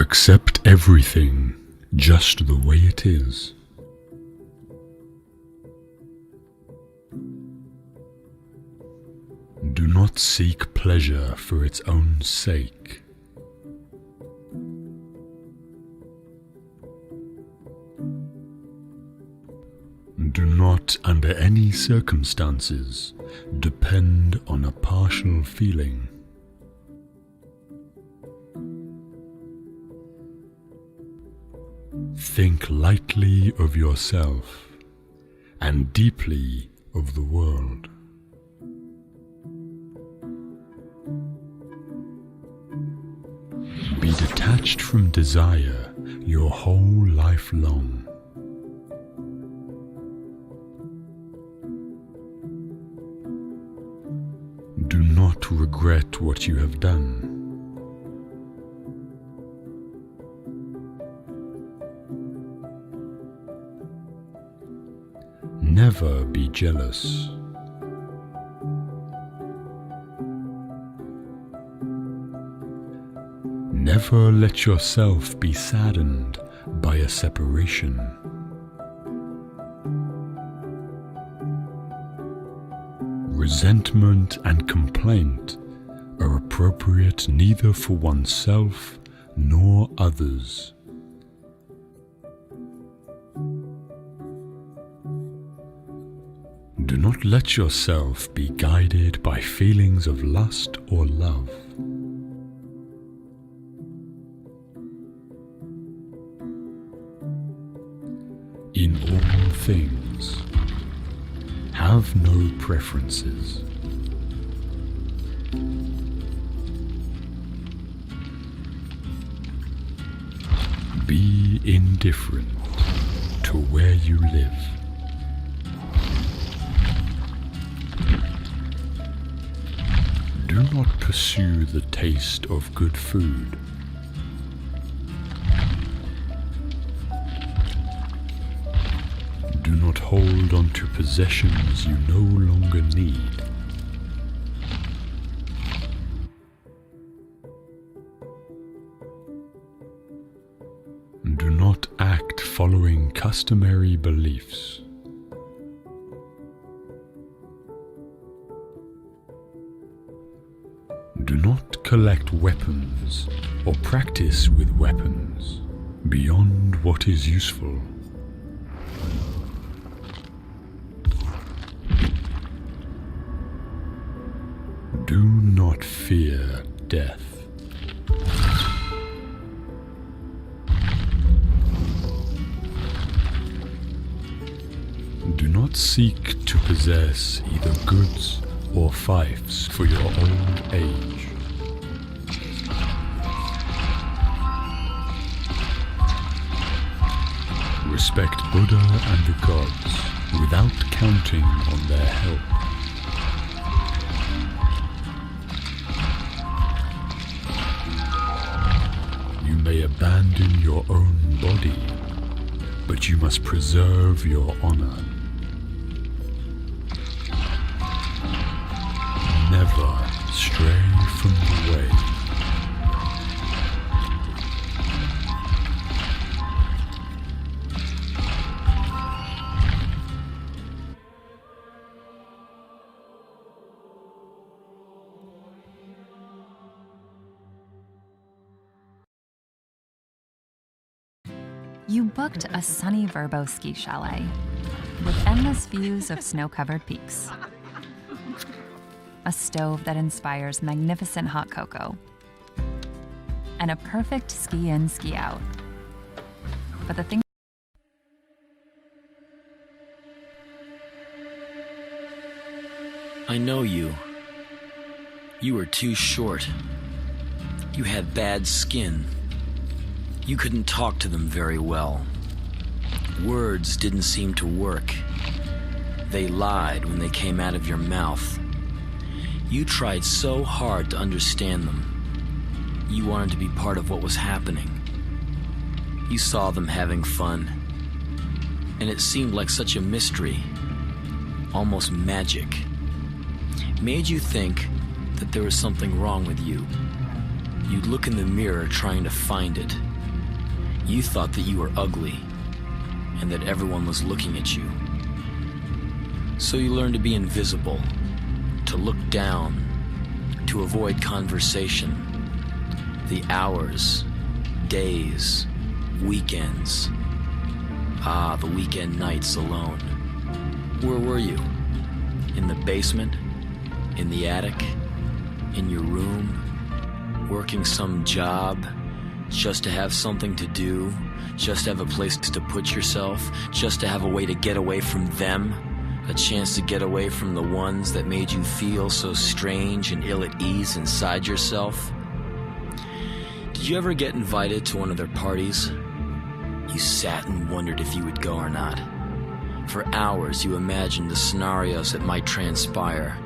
Accept everything just the way it is. Do not seek pleasure for its own sake. Do not, under any circumstances, depend on a partial feeling. Think lightly of yourself and deeply of the world. Be detached from desire your whole life long. Do not regret what you have done. Never be jealous. Never let yourself be saddened by a separation. Resentment and complaint are appropriate neither for oneself nor others. Do not let yourself be guided by feelings of lust or love. In all things, have no preferences. Be indifferent to where you live. Do not pursue the taste of good food. Do not hold on to possessions you no longer need. Do not act following customary beliefs. Do not collect weapons or practice with weapons beyond what is useful. Do not fear death. Do not seek to possess either goods or fiefs for your old age. Respect Buddha and the gods without counting on their help. You may abandon your own body, but you must preserve your honor. Never stray from the way. You booked a sunny Vrbo ski chalet with endless views of snow-covered peaks. A stove that inspires magnificent hot cocoa. And a perfect ski-in, ski-out. But the thing I know you. You were too short. You had bad skin. You couldn't talk to them very well. Words didn't seem to work. They lied when they came out of your mouth. You tried so hard to understand them. You wanted to be part of what was happening. You saw them having fun. And it seemed like such a mystery, almost magic. It made you think that there was something wrong with you. You'd look in the mirror trying to find it. You thought that you were ugly and that everyone was looking at you. So you learned to be invisible, to look down, to avoid conversation. The hours, days, weekends. Ah, the weekend nights alone. Where were you? In the basement? In the attic? In your room? Working some job? Just to have something to do? Just to have a place to put yourself? Just to have a way to get away from them? A chance to get away from the ones that made you feel so strange and ill at ease inside yourself? Did you ever get invited to one of their parties? You sat and wondered if you would go or not. For hours you imagined the scenarios that might transpire.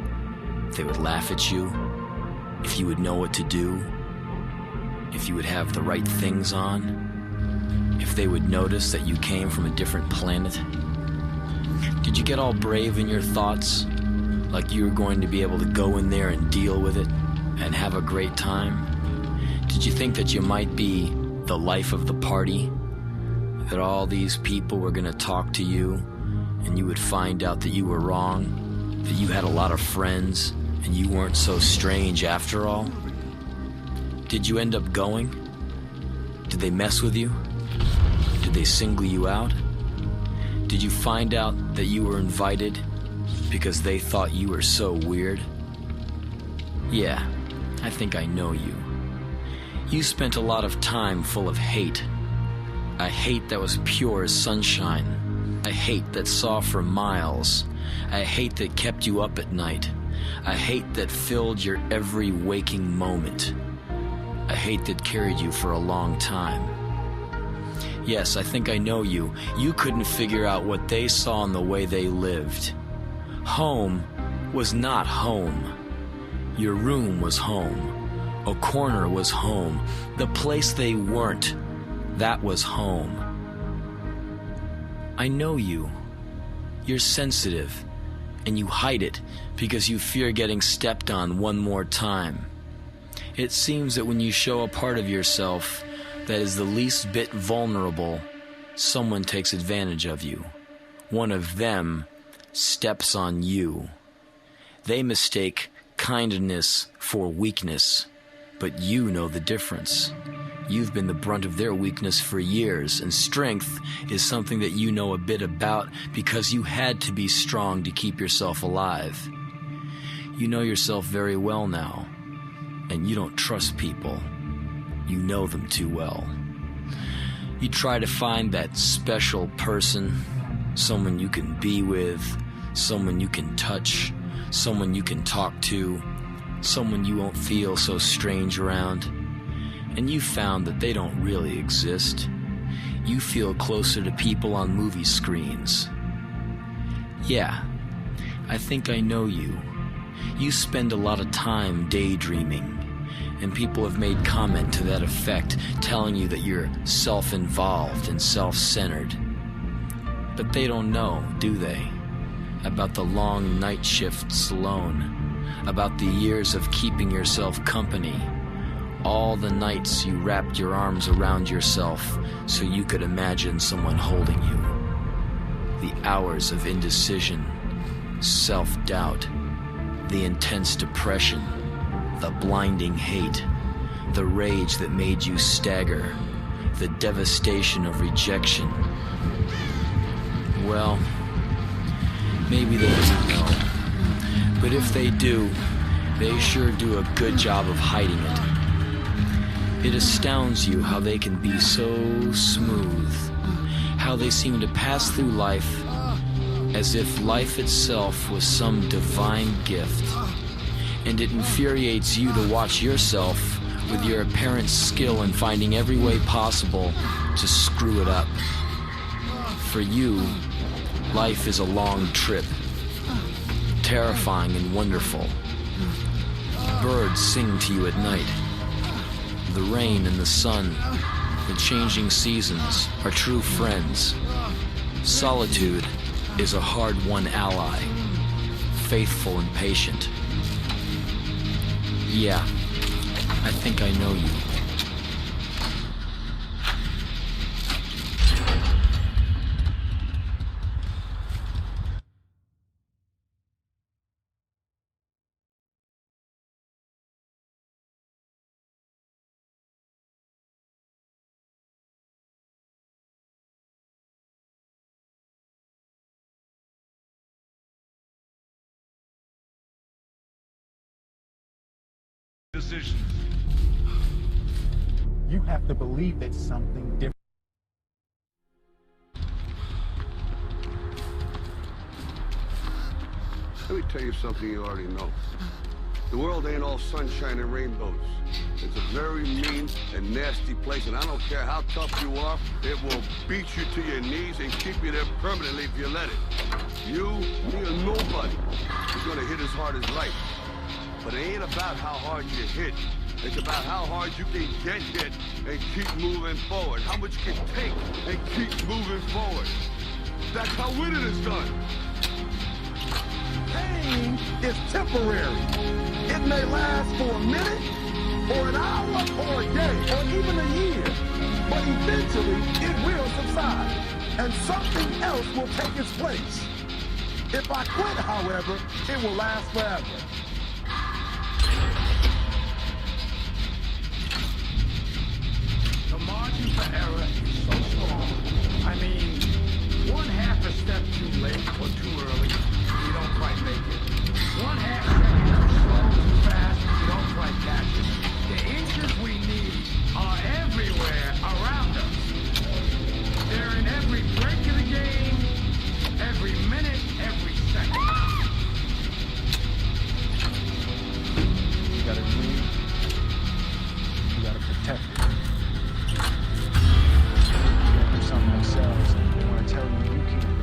If they would laugh at you, if you would know what to do, if you would have the right things on, if they would notice that you came from a different planet. Did you get all brave in your thoughts, like you were going to be able to go in there and deal with it and have a great time? Did you think that you might be the life of the party? That all these people were going to talk to you and you would find out that you were wrong, that you had a lot of friends and you weren't so strange after all? Did you end up going? Did they mess with you? Did they single you out? Did you find out that you were invited because they thought you were so weird? Yeah, I think I know you. You spent a lot of time full of hate. A hate that was pure as sunshine. A hate that saw for miles. A hate that kept you up at night. A hate that filled your every waking moment. A hate that carried you for a long time. Yes, I think I know you. You couldn't figure out what they saw in the way they lived. Home was not home. Your room was home. A corner was home. The place they weren't, that was home. I know you. You're sensitive, and you hide it because you fear getting stepped on one more time. It seems that when you show a part of yourself that is the least bit vulnerable, someone takes advantage of you. One of them steps on you. They mistake kindness for weakness, but you know the difference. You've been the brunt of their weakness for years, and strength is something that you know a bit about because you had to be strong to keep yourself alive. You know yourself very well now, and you don't trust people. You know them too well. You try to find that special person, someone you can be with, someone you can touch, someone you can talk to, someone you won't feel so strange around. And you found that they don't really exist. You feel closer to people on movie screens. Yeah, I think I know you. You spend a lot of time daydreaming. And people have made comment to that effect, telling you that you're self-involved and self-centered. But they don't know, do they? About the long night shifts alone, about the years of keeping yourself company, all the nights you wrapped your arms around yourself so you could imagine someone holding you, the hours of indecision, self-doubt, the intense depression, the blinding hate, the rage that made you stagger, the devastation of rejection. Well, maybe they don't know. But if they do, they sure do a good job of hiding it. It astounds you how they can be so smooth, how they seem to pass through life as if life itself was some divine gift. And it infuriates you to watch yourself with your apparent skill in finding every way possible to screw it up. For you, life is a long trip, terrifying and wonderful. Birds sing to you at night. The rain and the sun, the changing seasons are true friends. Solitude is a hard-won ally, faithful and patient. Yeah, I think I know you. decisions. You have to believe it's something different. Let me tell you something you already know. The world ain't all sunshine and rainbows. It's a very mean and nasty place, and I don't care how tough you are, it will beat you to your knees and keep you there permanently if you let it. You, me, or nobody is gonna hit as hard as life. But it ain't about how hard you hit. It's about how hard you can get hit and keep moving forward. How much you can take and keep moving forward. That's how winning is done. Pain is temporary. It may last for a minute, or an hour, or a day, or even a year. But eventually, it will subside, and something else will take its place. If I quit, however, it will last forever. The margin for error is so small. I mean, one half a step too late or too early, you don't quite make it. One half second too slow, too fast, you don't quite catch it. The inches we need are everywhere around us. They're in every break of the game, every minute, every second. You gotta dream. You gotta protect it. Something themselves, they want to tell you you can't.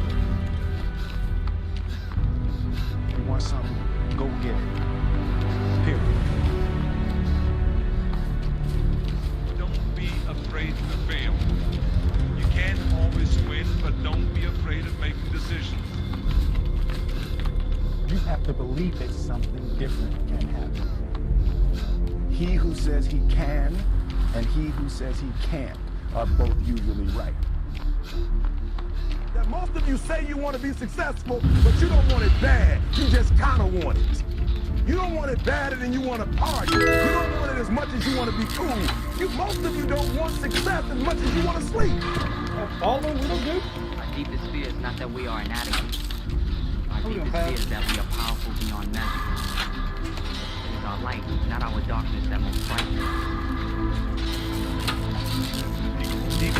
You want something, go get it. Period. Don't be afraid to fail. You can't always win, but don't be afraid of making decisions. You have to believe that something different can happen. He who says he can and he who says he can't are both usually right. That most of you say you want to be successful, but you don't want it bad. You just kind of want it. You don't want it badder than you want to party. You don't want it as much as you want to be cool. Most of you don't want success as much as you want to sleep. Follow little dude? Our deepest fear is not that we are inadequate. Our deepest fear is that we are powerful beyond measure. It is our light, not our darkness, that most frightens us. Dig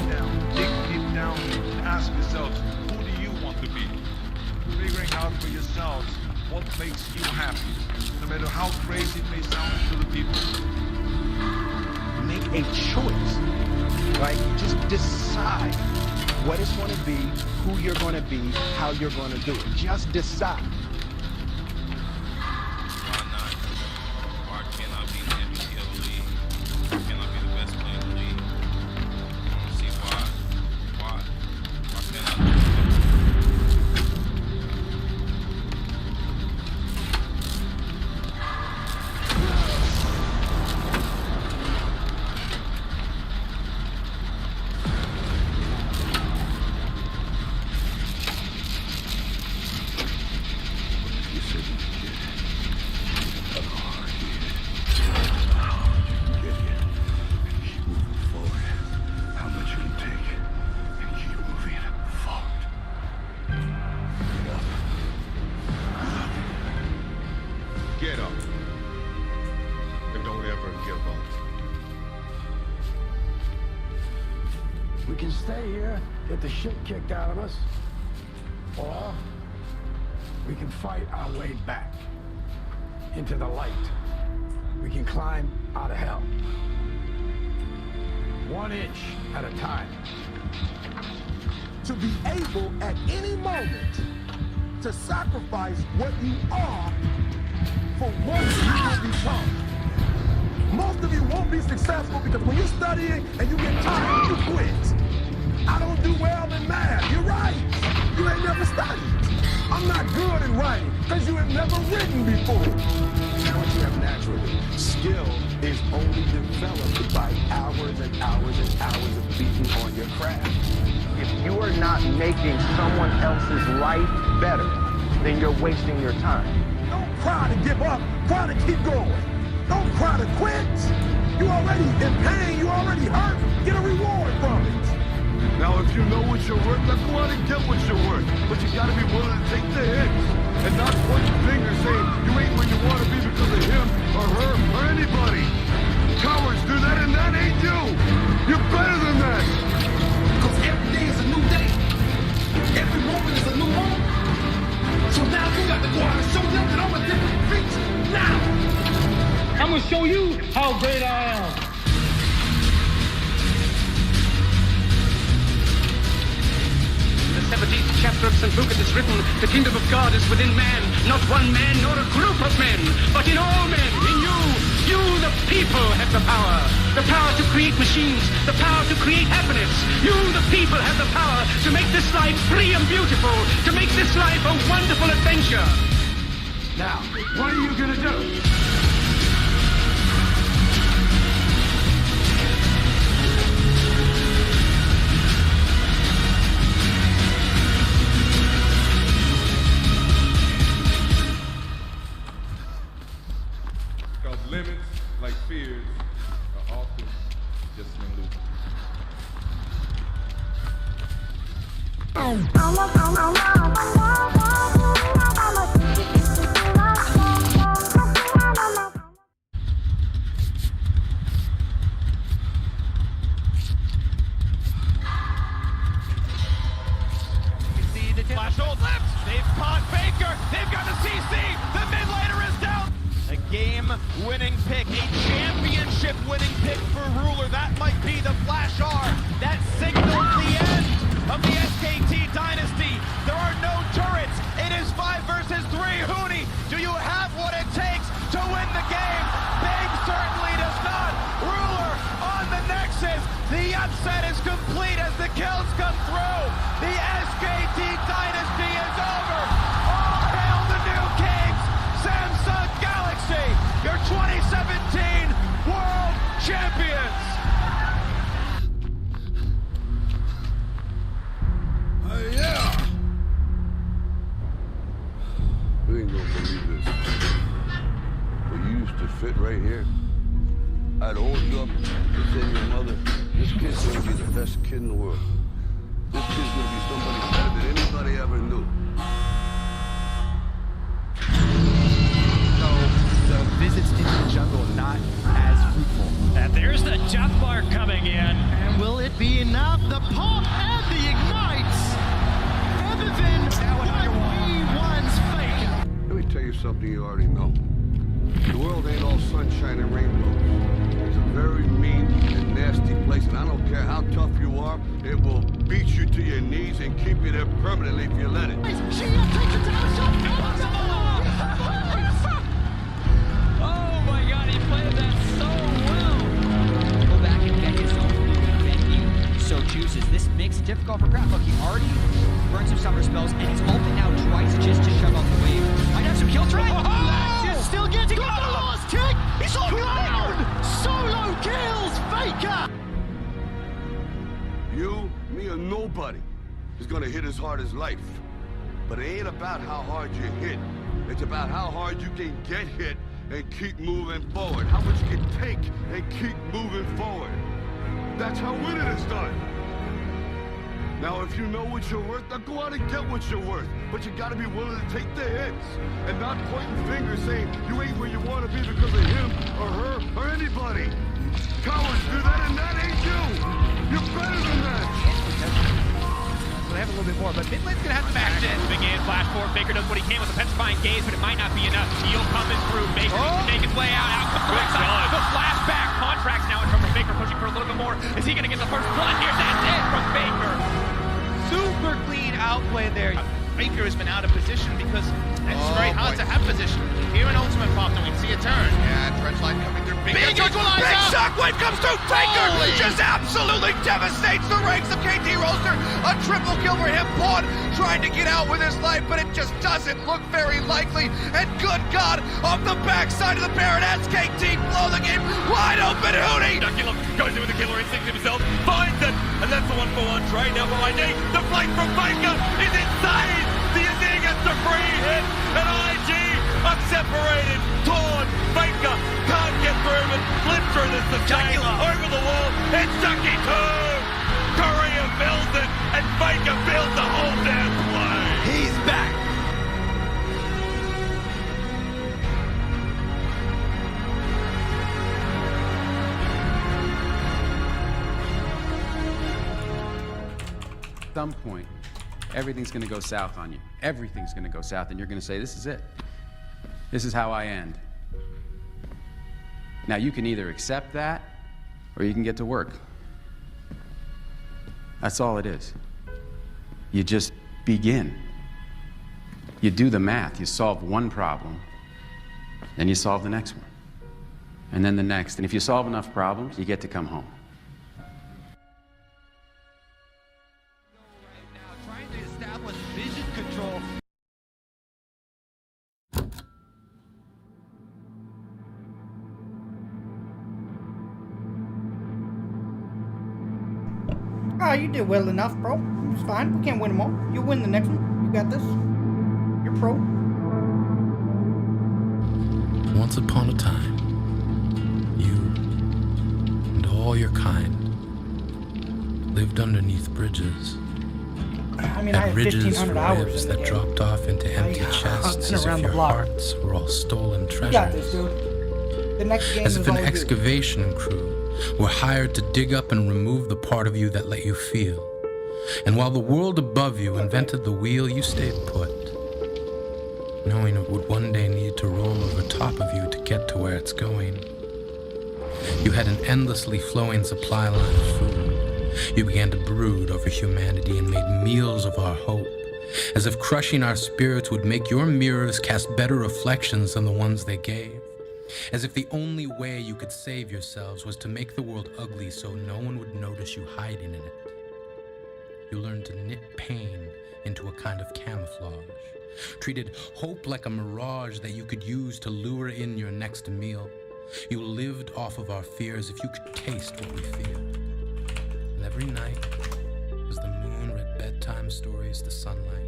deep down, ask yourselves, who do you want to be? Figuring out for yourselves what makes you happy, no matter how crazy it may sound to the people. Make a choice, right? Just decide what it's going to be, who you're going to be, how you're going to do it. Just decide. Why not? Why cannot be the MVP of the league? Cannot be the best player in the league? I don't see why. Why cannot be the best? You said you could get it. How hard you can get here. Keep moving forward. How much you can take and keep moving forward. Get up. Get up. And don't ever give up. We can stay here, get the shit kicked out of us, or we can fight our way back into the light. We can climb out of hell. 1 inch at a time. To be able at any moment to sacrifice what you are for what you will become. Most of you won't be successful because when you're studying and you get tired, you quit. I don't do well in math. You're right. You ain't never studied. I'm not good in writing because you have never written before. Now what you have naturally. Skill is only developed by hours and hours and hours of beating on your craft. If you are not making someone else's life better, then you're wasting your time. Don't cry to give up. Cry to keep going. Don't cry to quit. You already in pain. You already hurt. Get a reward from it. Now, if you know what you're worth, then go out and get what you're worth. But you gotta be willing to take the hits. and not pointing fingers saying you ain't where you want to be because of him or her or anybody. Cowards do that, and that ain't you. You're better than that. Because every day is a new day. Every moment is a new moment. So now you got to go out and show them that I'm a different beast. Now, I'm going to show you how great I am. In the 17th chapter of St. Luke it is written, the kingdom of God is within man, not one man nor a group of men, but in all men, in you. You, the people, have the power. The power to create machines, the power to create happiness. You, the people, have the power to make this life free and beautiful, to make this life a wonderful adventure. Now, what are you gonna do? Because limits, like fears, are often just an illusion. Flash hold left. They've caught Baker. They've got the CC. The mid laner is down. A game-winning pick, a championship-winning pick for Ruler. That might be the Flash R. That signals the end of the SKT dynasty. There are no turrets. It is 5 versus 3. Huni, do you have what it takes to win the game? Big certainly does not. Ruler on the Nexus. The upset is complete as the kills come through. The SKT dynasty is over. All hail the new kings. Samsung Galaxy, your 2017 World Champions. Yeah. You ain't gonna believe this. But you used to fit right here. I'd hold you up and say to your mother, this kid's gonna be the best kid in the world. This kid's gonna be somebody better than anybody ever knew. So the visits into the jungle not as fruitful. And there's the death bar coming in. And will it be enough? The pop and the ignites. Everything one's Faker. Let me tell you something you already know. The world ain't all sunshine and rainbows. It's a very mean and nasty place, and I don't care how tough you are, it will beat you to your knees and keep you there permanently if you let it. She takes it down, shot. Oh my god, he played that so well. Go back and get yourself when he so chooses. This makes it difficult for Crap. Look, he already burned some summer spells, and he's ulting now twice just to shove off the wave. Might have some kill try. Still getting got the last kick. He's on ground. Solo kills Faker. You, me, or nobody is gonna hit as hard as life. But it ain't about how hard you hit. It's about how hard you can get hit and keep moving forward. How much you can take and keep moving forward. That's how winning is done. Now, if you know what you're worth, now go out and get what you're worth. But you gotta be willing to take the hits and not pointing fingers saying you ain't where you wanna be because of him or her or anybody. Cowards do that, and that ain't you. You're better than that. So they have a little bit more, but mid lane's gonna have to match it. Moving in, flash forward. Baker does what he can with a petrifying gaze, but it might not be enough. Heal coming through. Baker needs to make his way out. Out comes the backside. The flashback. Contracts now in terms of Baker pushing for a little bit more. Is he gonna get the first blood here? That's it from Baker. Super clean outplay there. Baker has been out of position because it's very hard to have position. Here an ultimate pop, and we see a turn. Yeah, Trenchline coming through. Big equalizer! Big shockwave comes through. Baker just absolutely devastates the ranks of KT Roaster. A triple kill for him. Pawn trying to get out with his life, but it just doesn't look very likely. And good God, off the backside of the Baron, SKT blow the game wide open. Huni Goes in with the killer instinct himself, finds it, and that's the 1-for-1 trade now behind Nate. The flank from Baker is insane. The Azir gets the free hit, and IG are separated. Torn, Baker can't get through, but flip through this the chain over the wall. It's Ducky 2. Korea builds it, and Baker builds the whole damn play. He's back. some point, everything's gonna go south on you. Everything's gonna go south, and you're gonna say, this is it. This is how I end. Now, you can either accept that, or you can get to work. That's all it is. You just begin. You do the math. You solve one problem, then you solve the next one, and then the next. And if you solve enough problems, you get to come home. Trying to establish vision control. Oh, you did well enough, bro. It's fine. We can't win them all. You'll win the next one. You got this. You're pro. Once upon a time, you and all your kind lived underneath bridges. I mean, I At have ridges 1,500 for hours ribs in the that game. dropped off into empty chests as if your hearts were all stolen You got this, treasures. dude. The next game As is if an all you. excavation crew were hired to dig up and remove the part of you that let you feel. And while the world above you invented the wheel, you stayed put, knowing it would one day need to roll over top of you to get to where it's going. You had an endlessly flowing supply line of food. You began to brood over humanity and made meals of our hope, as if crushing our spirits would make your mirrors cast better reflections than the ones they gave. As if the only way you could save yourselves was to make the world ugly so no one would notice you hiding in it. You learned to knit pain into a kind of camouflage, treated hope like a mirage that you could use to lure in your next meal. You lived off of our fears if you could taste what we feel. And every night, as the moon read bedtime stories to sunlight,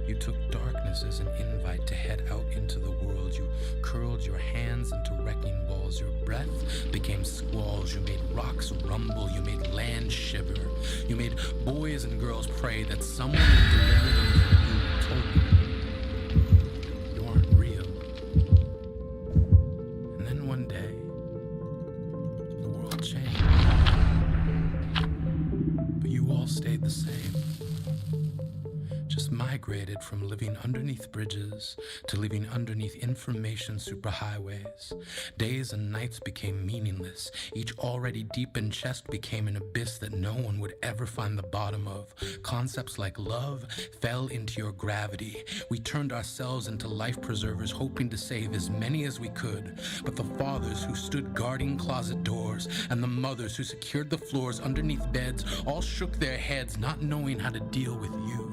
you took darkness as an invite to head out into the world. You curled your hands into wrecking balls. Your breath became squalls. You made rocks rumble. You made land shiver. You made boys and girls pray that someone would deliver them from you. Told you you aren't real. And then one day, the world changed. But you all stayed the same. Just migrated from living underneath bridges to living underneath information superhighways. Days and nights became meaningless. Each already deepened chest became an abyss that no one would ever find the bottom of. Concepts like love fell into your gravity. We turned ourselves into life preservers, hoping to save as many as we could. But the fathers who stood guarding closet doors and the mothers who secured the floors underneath beds all shook their heads, not knowing how to deal with you.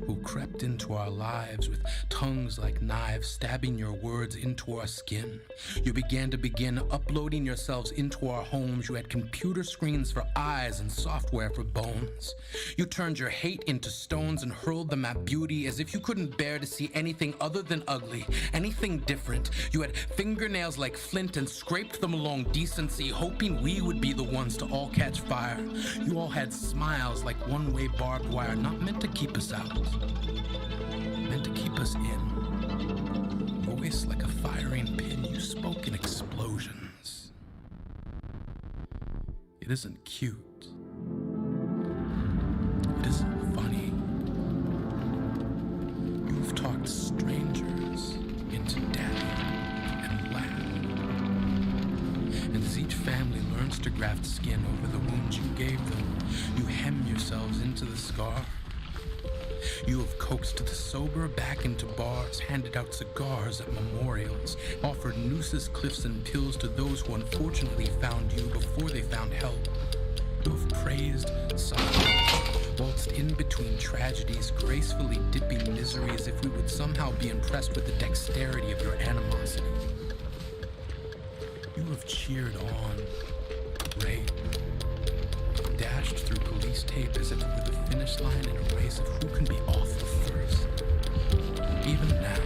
Who crept into our lives with tongues like knives, stabbing your words into our skin. You began uploading yourselves into our homes. You had computer screens for eyes and software for bones. You turned your hate into stones and hurled them at beauty as if you couldn't bear to see anything other than ugly, anything different. You had fingernails like flint and scraped them along decency, hoping we would be the ones to all catch fire. You all had smiles like one-way barbed wire, not meant to keep us out, meant to keep us in. Voice like a firing pin, you spoke in explosions. It isn't cute. It isn't funny. You've talked strangers into death and laughed. And as each family learns to graft skin over the wounds you gave them, you hem yourselves into the scar. You have coaxed the sober back into bars, handed out cigars at memorials, offered nooses, cliffs, and pills to those who unfortunately found you before they found help. You have praised suffering, waltzed in between tragedies, gracefully dipping misery as if we would somehow be impressed with the dexterity of your animosity. You have cheered on, raped, dashed through police tape as if it were the finish line in a race of who can be awful first. Even now,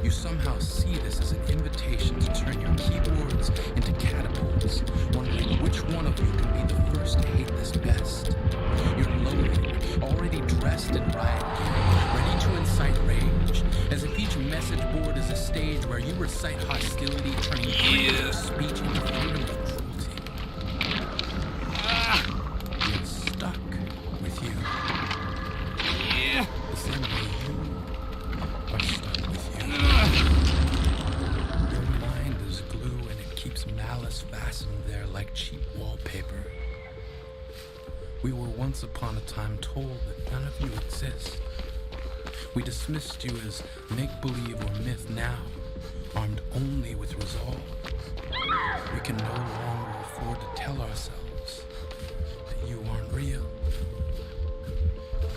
you somehow see this as an invitation to turn your keyboards into catapults, wondering which one of you can be the first to hate this best. You're loathing, already dressed in riot gear, ready to incite rage, as if each message board is a stage where you recite hostility, turning freedom of speech into freedom of cruelty. upon a time told that none of you exist. We dismissed you as make-believe or myth now, armed only with resolve. We can no longer afford to tell ourselves that you aren't real.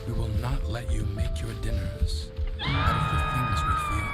We will not let you make your dinners out of the things we feel.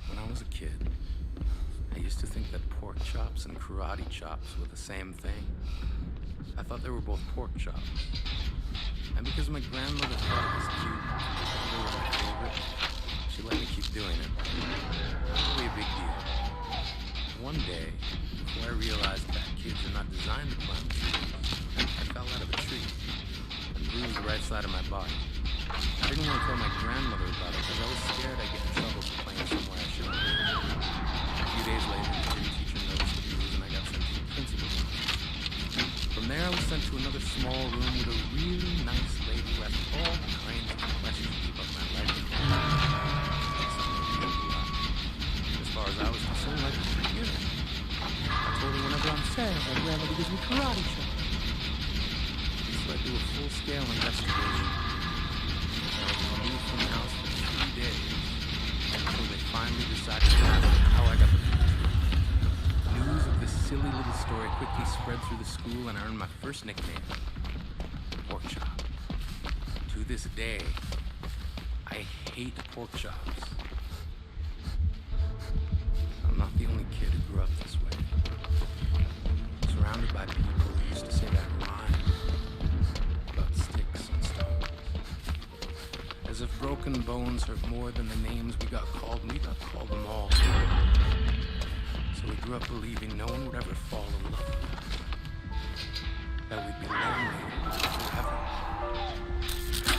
When I was a kid, I used to think that pork chops and karate chops were the same thing. I thought they were both pork chops. And because my grandmother thought it was cute, they were my favorite, she let me keep doing it. Not really a big deal. One day, before I realized that kids are not designed to climb trees, I fell out of a tree and bruised the right side of my body. I didn't want to tell my grandmother about it because I was scared I'd get in trouble for playing somewhere I shouldn't have. A few days later, the gym teacher noticed the bruise and I got sent to the principal's office. From there, I was sent to another small room with a really nice lady who asked all kinds of questions about my life. As far as I was concerned, life was pretty good. I told her whenever I'm sad, my grandmother gives me karate chops. This led to a full-scale investigation. I was removed from the house for 3 days until they finally decided to find out how I got the news. News of this silly little story quickly spread through the school and I earned my first nickname, Pork Chop. To this day, I hate pork chops. I'm not the only kid who grew up this way. Surrounded by people who used to say that line about sticks and stones. As if broken bones hurt more than the names we got called, and we got called them all. So we grew up believing no one would ever fall in love with us. That we'd be lonely forever.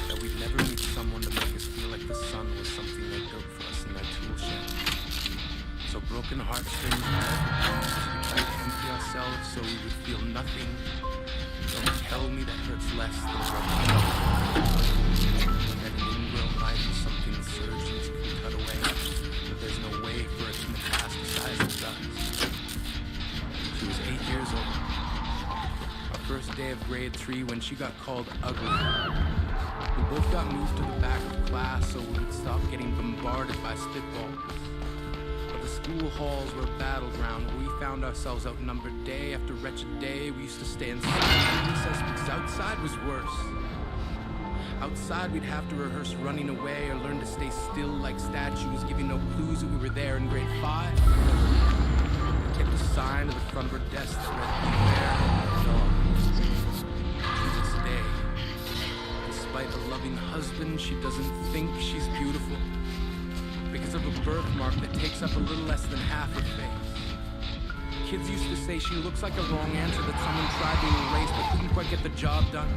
That we'd never meet someone to make us feel like the sun was something they built for us in their tool shed. So broken heartstrings and we tried to empty ourselves so we would feel nothing. Don't tell me that hurts less than broken hearts. That an ingrown life is something surgeons can cut away. But there's no way for it to metastasize as it does. She was 8 years old. Our first day of grade 3 when she got called ugly. We both got moved to the back of class so we would stop getting bombarded by spitballs. The school halls were a battleground where we found ourselves outnumbered day after wretched day. We used to stay inside the recess because outside was worse. Outside we'd have to rehearse running away or learn to stay still like statues, giving no clues that we were there in grade 5. We kept a sign at the front of her desk that read, "Beware of dogs." To this day, despite a loving husband, she doesn't think she's beautiful. Because of a birthmark that takes up a little less than half her face. Kids used to say she looks like a wrong answer that someone tried to erase but couldn't quite get the job done.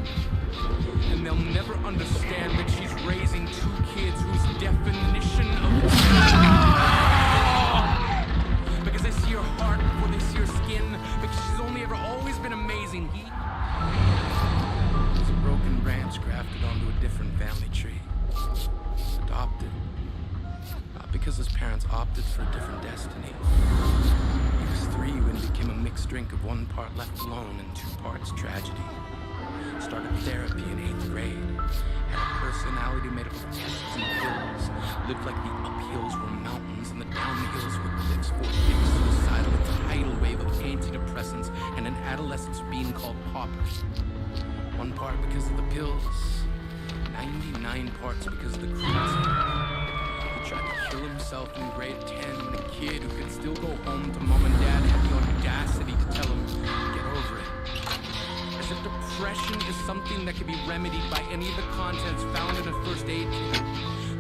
And they'll never understand that she's raising 2 kids whose definition of because they see her heart before they see her skin, because she's only ever always been amazing. He was a broken branch grafted onto a different family tree. Adopted. Because his parents opted for a different destiny. He was 3 when he became a mixed drink of 1 part left alone and 2 parts tragedy. Started therapy in 8th grade. Had a personality made up of tests and pills. Lived like the uphills were mountains and the downhills were cliffs. For him, suicidal, a tidal wave of antidepressants and an adolescence being called poppers. 1 part because of the pills. 99 parts because of the cruelty. Tried to kill himself in grade 10 when a kid who could still go home to mom and dad had the audacity to tell him, get over it. As if depression is something that can be remedied by any of the contents found in a first aid kit.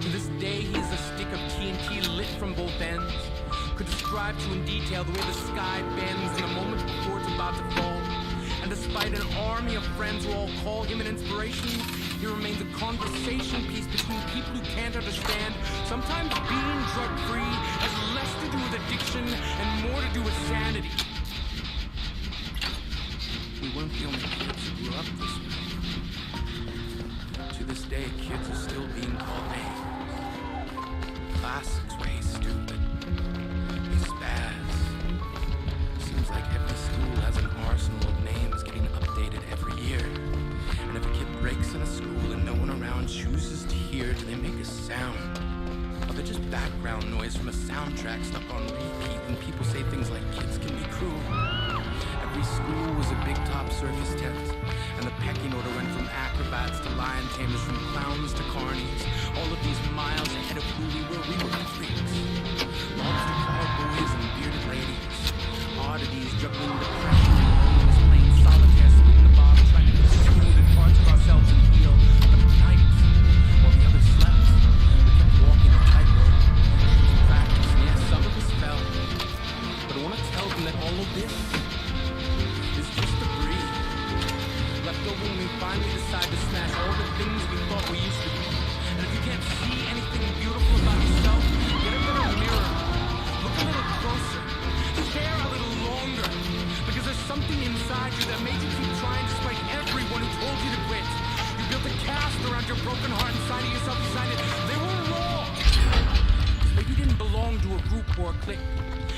To this day, he is a stick of TNT lit from both ends. Could describe to you in detail the way the sky bends in a moment before it's about to fall. And despite an army of friends who all call him an inspiration, He remains a conversation piece between people who can't understand. Sometimes being drug-free has less to do with addiction and more to do with sanity. We weren't the only kids who grew up this way. To this day, kids are still being called names. Classics were, hey, stupid, hey, spaz. Seems like every school has an arsenal of names getting updated every year. And if a kid breaks in a school and no one around chooses to hear, do they make a sound? Or they're just background noise from a soundtrack stuck on repeat when people say things like kids can be cruel. Every school was a big top circus tent, and the pecking order went from acrobats to lion tamers, from clowns to carnies, all of these miles ahead of who we were freaks. Lobster cowboys and bearded ladies, oddities juggling depression and loneliness, playing solitaire, spinning the bottle, trying to smooth parts of ourselves and heal. But at night, while the others slept, we kept walking a tightrope. Practice, and yes, some of us fell. But I want to tell them that all of this is just debris left over when we finally decide to smash all the things we thought we used to be. And if you can't see anything beautiful about yourself, get a better mirror. Look a little closer. Stare a little longer. Because there's something inside you that made you keep trying despite everyone who told you to quit. You built a cast around your broken heart, and signing yourself beside it. They were wrong. Maybe you didn't belong to a group or a clique.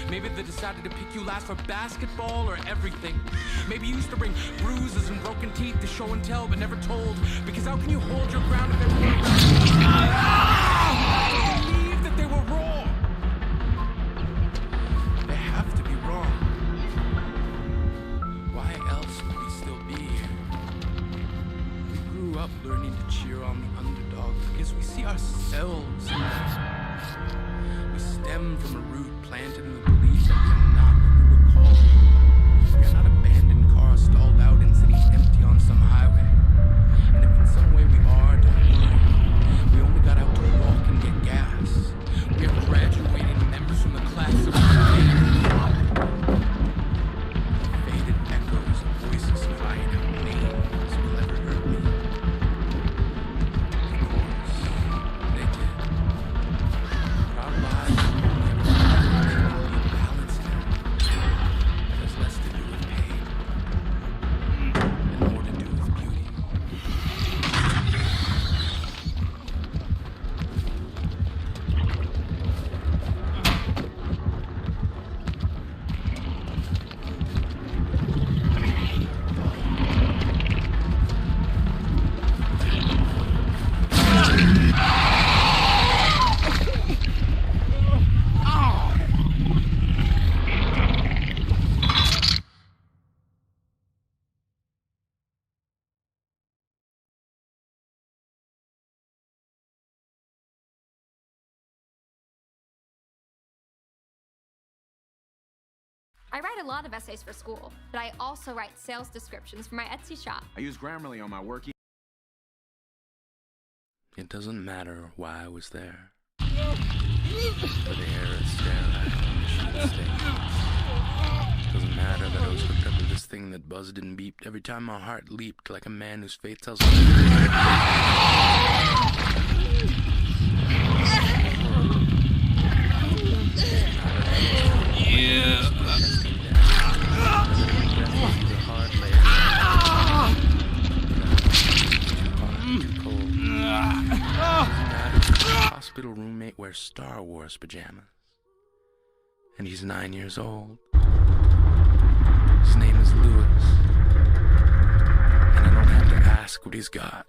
Maybe they decided to pick you last for basketball or everything. Maybe you used to bring bruises and broken teeth to show and tell but never told. Because how can you hold your ground if they were wrong? Believe that they were wrong. They have to be wrong. Why else would we still be here? We grew up learning to cheer on the underdog because we see ourselves in them. We stem from a root planted in the belief that we are not what we were called. We are not abandoned cars stalled out and sitting empty on some highway. And if in some way we are, don't worry. We only got out to walk and get gas. We are graduating members from the class of faded echoes of voices crying out names will ever hurt me. Of course, they did. Our lives less to do with pain and more to do with beauty. I write a lot of essays for school, but I also write sales descriptions for my Etsy shop. I use Grammarly on my work. It doesn't matter why I was there. For the air is sterile and the sheet stains. Doesn't matter that I was hooked up to this thing that buzzed and beeped every time my heart leaped like a man whose fate tells him. Hospital roommate wears Star Wars pajamas. And he's 9 years old. His name is Lewis. And I don't have to ask what he's got.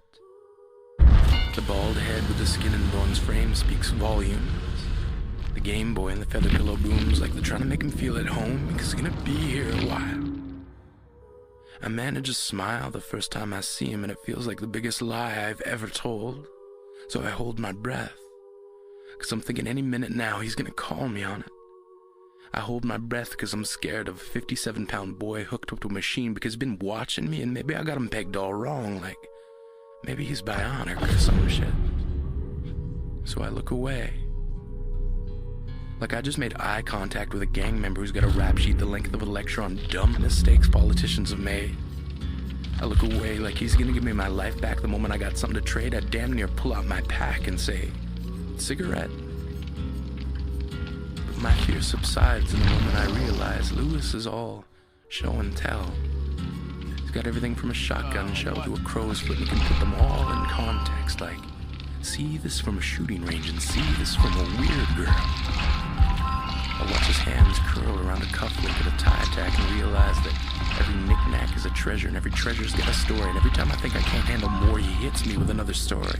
The bald head with the skin and bones frame speaks volumes. The Game Boy and the feather pillow booms like they're trying to make him feel at home because he's gonna be here a while. I manage to smile the first time I see him, and it feels like the biggest lie I've ever told. So I hold my breath, because I'm thinking any minute now he's gonna call me on it. I hold my breath because I'm scared of a 57-pound boy hooked up to a machine because he's been watching me, and maybe I got him pegged all wrong, like maybe he's bionic or some shit. So I look away. Like I just made eye contact with a gang member who's got a rap sheet the length of a lecture on dumb mistakes politicians have made. I look away like he's gonna give me my life back the moment I got something to trade. I'd damn near pull out my pack and say, cigarette. But my fear subsides in the moment I realize Lewis is all show and tell. He's got everything from a shotgun shell to a crow's foot, and he can put them all in context, like, see this from a shooting range and see this from a weird girl. I watch his hands curl around a cufflink at a tie tack and realize that every knick-knack is a treasure and every treasure's got a story, and every time I think I can't handle more, he hits me with another story.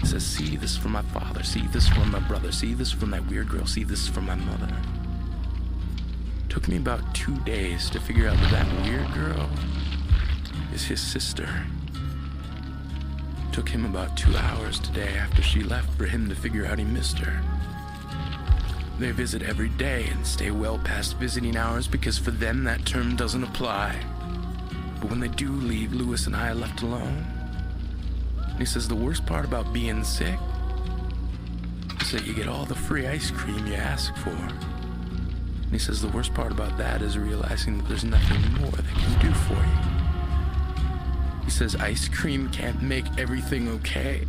He says, see this from my father, see this from my brother, see this from that weird girl, see this from my mother. Took me about 2 days to figure out that that weird girl is his sister. Took him about 2 hours today after she left for him to figure out he missed her. They visit every day and stay well past visiting hours because for them that term doesn't apply. But when they do leave, Lewis and I are left alone. And he says the worst part about being sick is that you get all the free ice cream you ask for. And he says the worst part about that is realizing that there's nothing more they can do for you. He says ice cream can't make everything okay.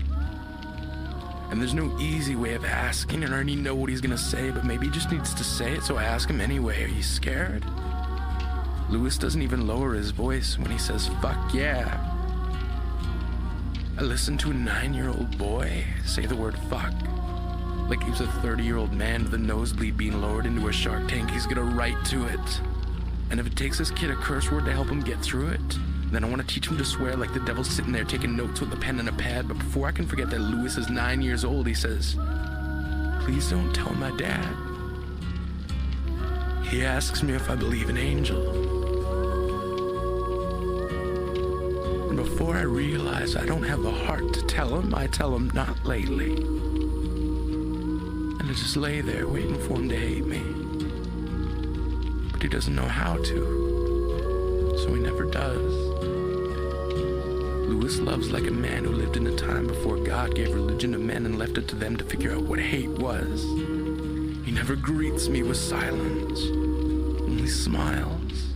And there's no easy way of asking, and I already know what he's gonna say, but maybe he just needs to say it, so I ask him anyway, are you scared? Lewis doesn't even lower his voice when he says, fuck yeah. I listened to a 9-year-old boy say the word fuck. Like he was a 30-year-old man with a nosebleed being lowered into a shark tank. He's gonna write to it. And if it takes this kid a curse word to help him get through it, then I want to teach him to swear like the devil's sitting there taking notes with a pen and a pad. But before I can forget that Lewis is 9 years old, he says, please don't tell my dad. He asks me if I believe in angels. And before I realize I don't have the heart to tell him, I tell him not lately. And I just lay there waiting for him to hate me. But he doesn't know how to, so he never does. Lewis loves like a man who lived in a time before God gave religion to men and left it to them to figure out what hate was. He never greets me with silence, only smiles,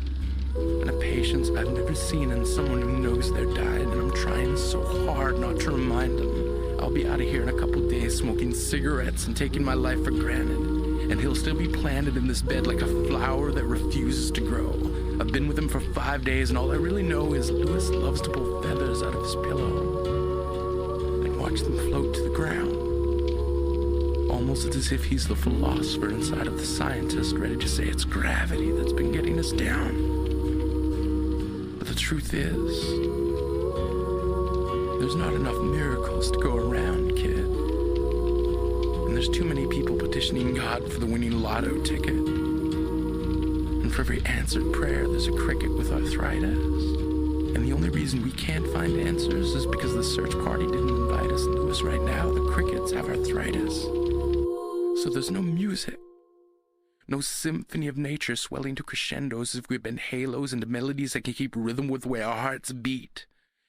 and a patience I've never seen in someone who knows they're died, and I'm trying so hard not to remind him I'll be out of here in a couple days smoking cigarettes and taking my life for granted, and he'll still be planted in this bed like a flower that refuses to grow. I've been with him for 5 days, and all I really know is Lewis loves to pull feathers out of his pillow and watch them float to the ground. Almost as if he's the philosopher inside of the scientist, ready to say it's gravity that's been getting us down. But the truth is, there's not enough miracles to go around, kid. And there's too many people petitioning God for the winning lotto ticket. For every answered prayer, there's a cricket with arthritis. And the only reason we can't find answers is because the search party didn't invite us into us right now. The crickets have arthritis. So there's no music. No symphony of nature swelling to crescendos as if we've been halos into melodies that can keep rhythm with where our hearts beat.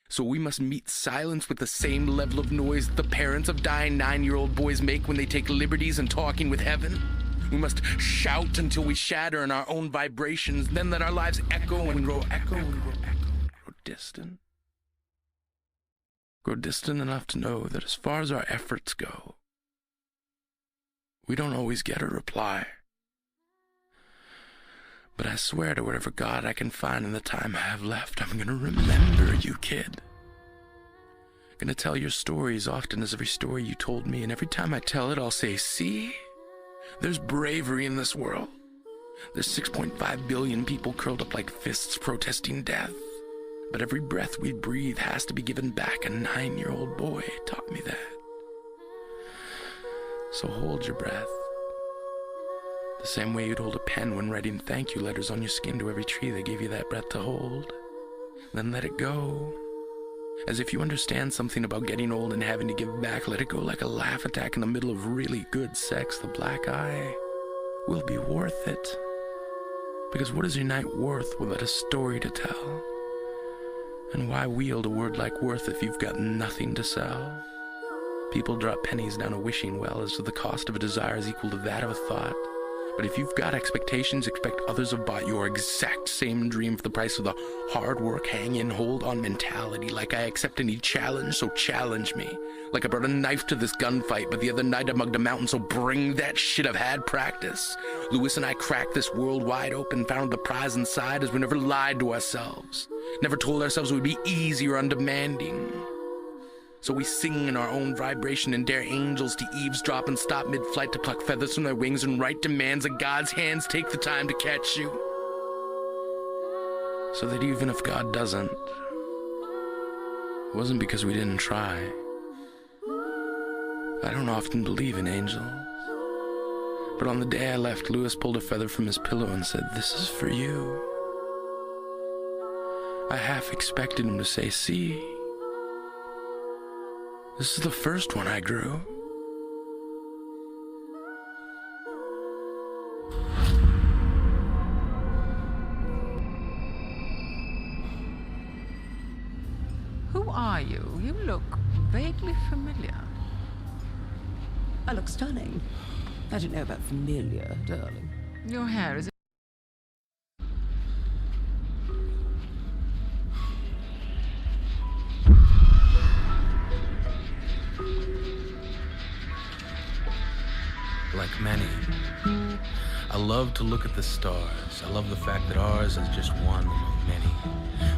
So we must meet silence with the same level of noise that the parents of dying 9-year-old boys make when they take liberties in talking with heaven. We must shout until we shatter in our own vibrations, then let our lives echo and grow distant. Grow distant enough to know that as far as our efforts go, we don't always get a reply. But I swear to whatever God I can find in the time I have left, I'm gonna remember you, kid. Gonna tell your story as often as every story you told me, and every time I tell it, I'll say, see? There's bravery in this world. There's 6.5 billion people curled up like fists protesting death. But every breath we breathe has to be given back. A 9-year-old boy taught me that. So hold your breath. The same way you'd hold a pen when writing thank you letters on your skin to every tree that gave you that breath to hold. Then let it go. As if you understand something about getting old and having to give back, let it go like a laugh attack in the middle of really good sex. The black eye will be worth it. Because what is your night worth without a story to tell? And why wield a word like worth if you've got nothing to sell? People drop pennies down a wishing well as if the cost of a desire is equal to that of a thought. But if you've got expectations, expect others have bought your exact same dream for the price of the hard work, hang in, hold on mentality. Like I accept any challenge, so challenge me. Like I brought a knife to this gunfight, but the other night I mugged a mountain, so bring that shit. I've had practice. Lewis and I cracked this world wide open, found the prize inside as we never lied to ourselves. Never told ourselves we'd be easy or undemanding. So we sing in our own vibration and dare angels to eavesdrop and stop mid-flight to pluck feathers from their wings and write demands that God's hands take the time to catch you. So that even if God doesn't, it wasn't because we didn't try. I don't often believe in angels. But on the day I left, Lewis pulled a feather from his pillow and said, "This is for you." I half expected him to say, "See, this is the first one I grew." Who are you? You look vaguely familiar. I look stunning. I don't know about familiar, darling. Your hair is... Like many, I love to look at the stars. I love the fact that ours is just one among many.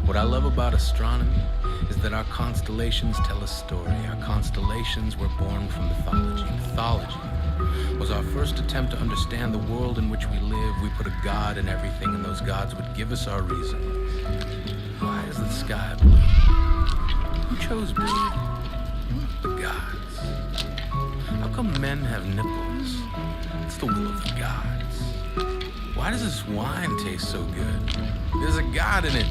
What I love about astronomy is that our constellations tell a story. Our constellations were born from mythology. Mythology was our first attempt to understand the world in which we live. We put a god in everything, and those gods would give us our reasons. Why is the sky blue? Who chose blue? The gods. How come men have nipples? It's the will of the gods. Why does this wine taste so good? There's a god in it.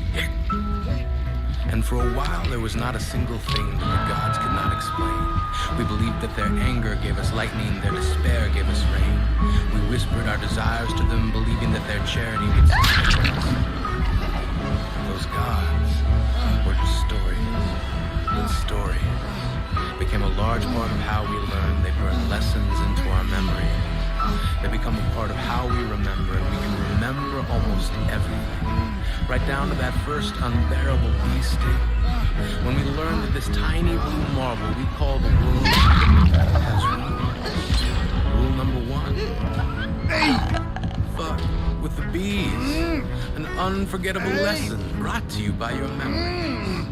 And for a while, there was not a single thing that the gods could not explain. We believed that their anger gave us lightning, their despair gave us rain. We whispered our desires to them, believing that their charity would sustain us. Those gods were just stories. And stories became a large part of how we learn. They burn lessons into our memory. They become a part of how we remember, and we can remember almost everything. Right down to that first unbearable bee sting. When we learned that this tiny blue marble we call the world has rules. Rule number 1. Fuck with the bees. An unforgettable lesson brought to you by your memories.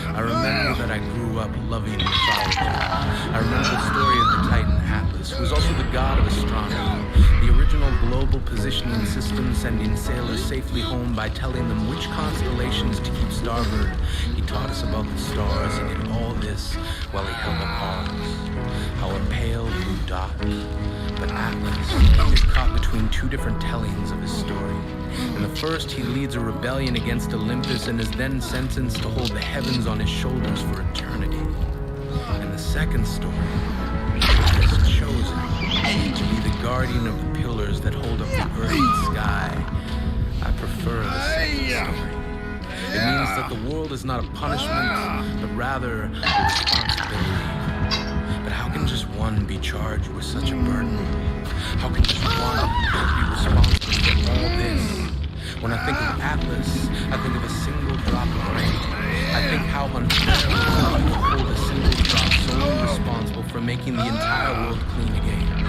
I remember that I grew up loving mythology. I remember the story of the Titan Atlas, who was also the god of astronomy, the original global positioning system, sending sailors safely home by telling them which constellations to keep starboard. He taught us about the stars. He did all this while he held up ours. Our pale blue dot. But Atlas is caught between two different tellings of his story. In the first, he leads a rebellion against Olympus and is then sentenced to hold the heavens on his shoulders for eternity. In the second story, he is chosen to be the guardian of the pillars that hold up the earth and sky. I prefer the second story. It means that the world is not a punishment, but rather a responsibility. But how can just one be charged with such a burden? How can just one be responsible for all this? When I think of Atlas, I think of a single drop of rain. I think how unfair it is to hold a single drop solely responsible for making the entire world clean again.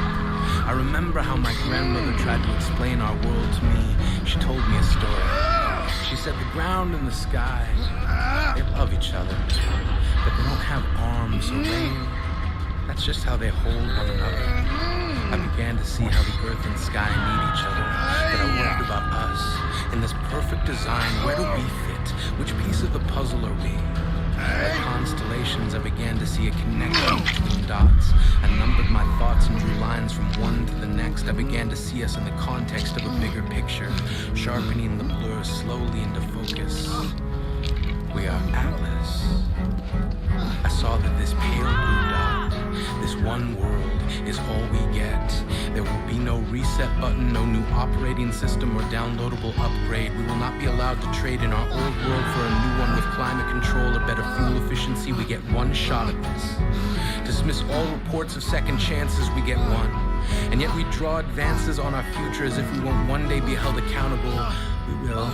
I remember how my grandmother tried to explain our world to me. She told me a story. She said the ground and the sky, they love each other, but they don't have arms or rain. That's just how they hold one another. I began to see how the earth and sky need each other. But I wondered about us. In this perfect design, where do we fit? Which piece of the puzzle are we? Like constellations, I began to see a connection between dots. I numbered my thoughts and drew lines from one to the next. I began to see us in the context of a bigger picture, sharpening the blur slowly into focus. We are Atlas. I saw that this pale blue dot, this one world, is all we get. There will be no reset button, no new operating system or downloadable upgrade. We will not be allowed to trade in our old world for a new one with climate control or better fuel efficiency. We get one shot at this. Dismiss all reports of second chances, we get one. And yet we draw advances on our future as if we won't one day be held accountable. We will.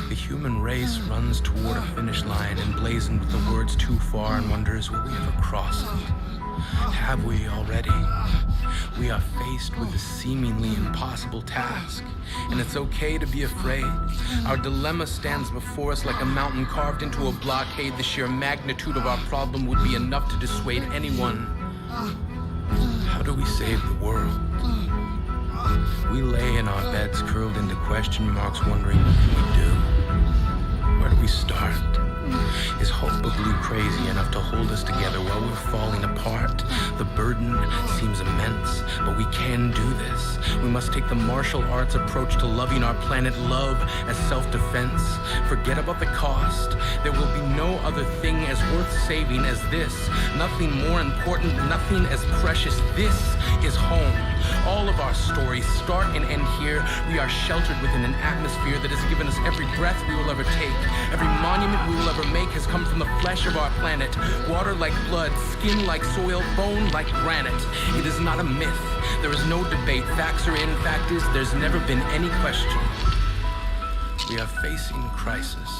The human race runs toward a finish line emblazoned with the words too far and wonders, will we ever cross it? Have we already? We are faced with a seemingly impossible task, and it's okay to be afraid. Our dilemma stands before us like a mountain carved into a blockade. The sheer magnitude of our problem would be enough to dissuade anyone. How do we save the world? We lay in our beds curled into question marks, wondering what can we do? Where do we start? Is hope a blue crazy enough to hold us together while we're falling apart? The burden seems immense, but we can do this. We must take the martial arts approach to loving our planet, love as self-defense. Forget about the cost. There will be no other thing as worth saving as this. Nothing more important, nothing as precious. This is home. All of our stories start and end here. We are sheltered within an atmosphere that has given us every breath we will ever take. Every monument we will ever make has come from the flesh of our planet. Water like blood, skin like soil, bone like granite. It is not a myth. There is no debate. Facts are in. Fact is, there's never been any question. We are facing crisis.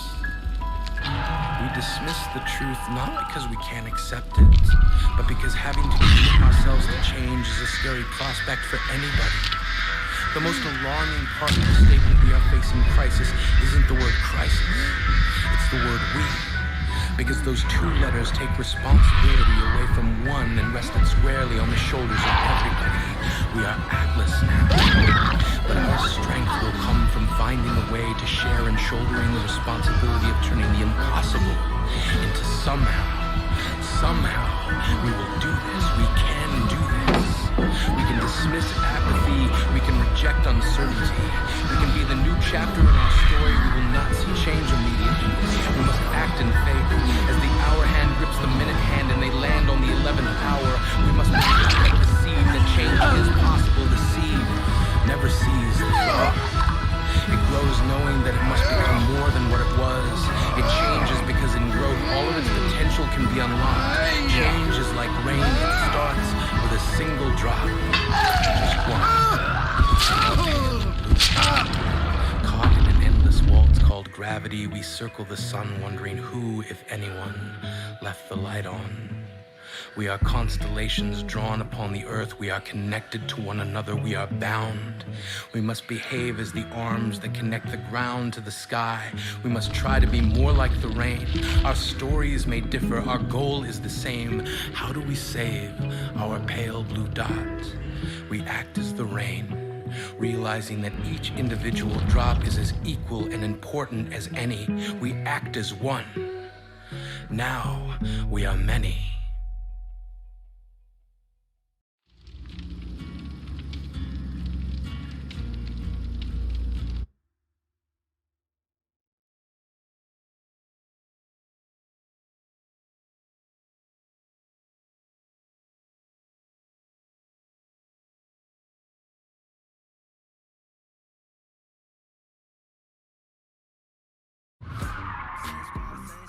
We dismiss the truth not because we can't accept it, but because having to commit ourselves to change is a scary prospect for anybody. The most alarming part of the statement we are facing crisis isn't the word crisis, it's the word we. Because those two letters take responsibility away from one and rest it squarely on the shoulders of everybody. We are Atlas now. But our strength will come from finding a way to share and shouldering the responsibility of turning the impossible into somehow, we will do this. We can do this. We can dismiss apathy. We can reject uncertainty. We can be the new chapter in our story. We will not see change immediately. We must act in faith. As the hour hand grips the minute hand and they land on the 11th hour, we must like the seed that change is possible. The seed never sees the flower. It grows knowing that it must become more than what it was. It changes because in growth all of its potential can be unlocked. Change is like rain. It starts with a single drop. Just one. Caught in an endless waltz called gravity, we circle the sun wondering who, if anyone, left the light on. We are constellations drawn upon the earth. We are connected to one another. We are bound. We must behave as the arms that connect the ground to the sky. We must try to be more like the rain. Our stories may differ. Our goal is the same. How do we save our pale blue dot? We act as the rain, realizing that each individual drop is as equal and important as any. We act as one. Now we are many.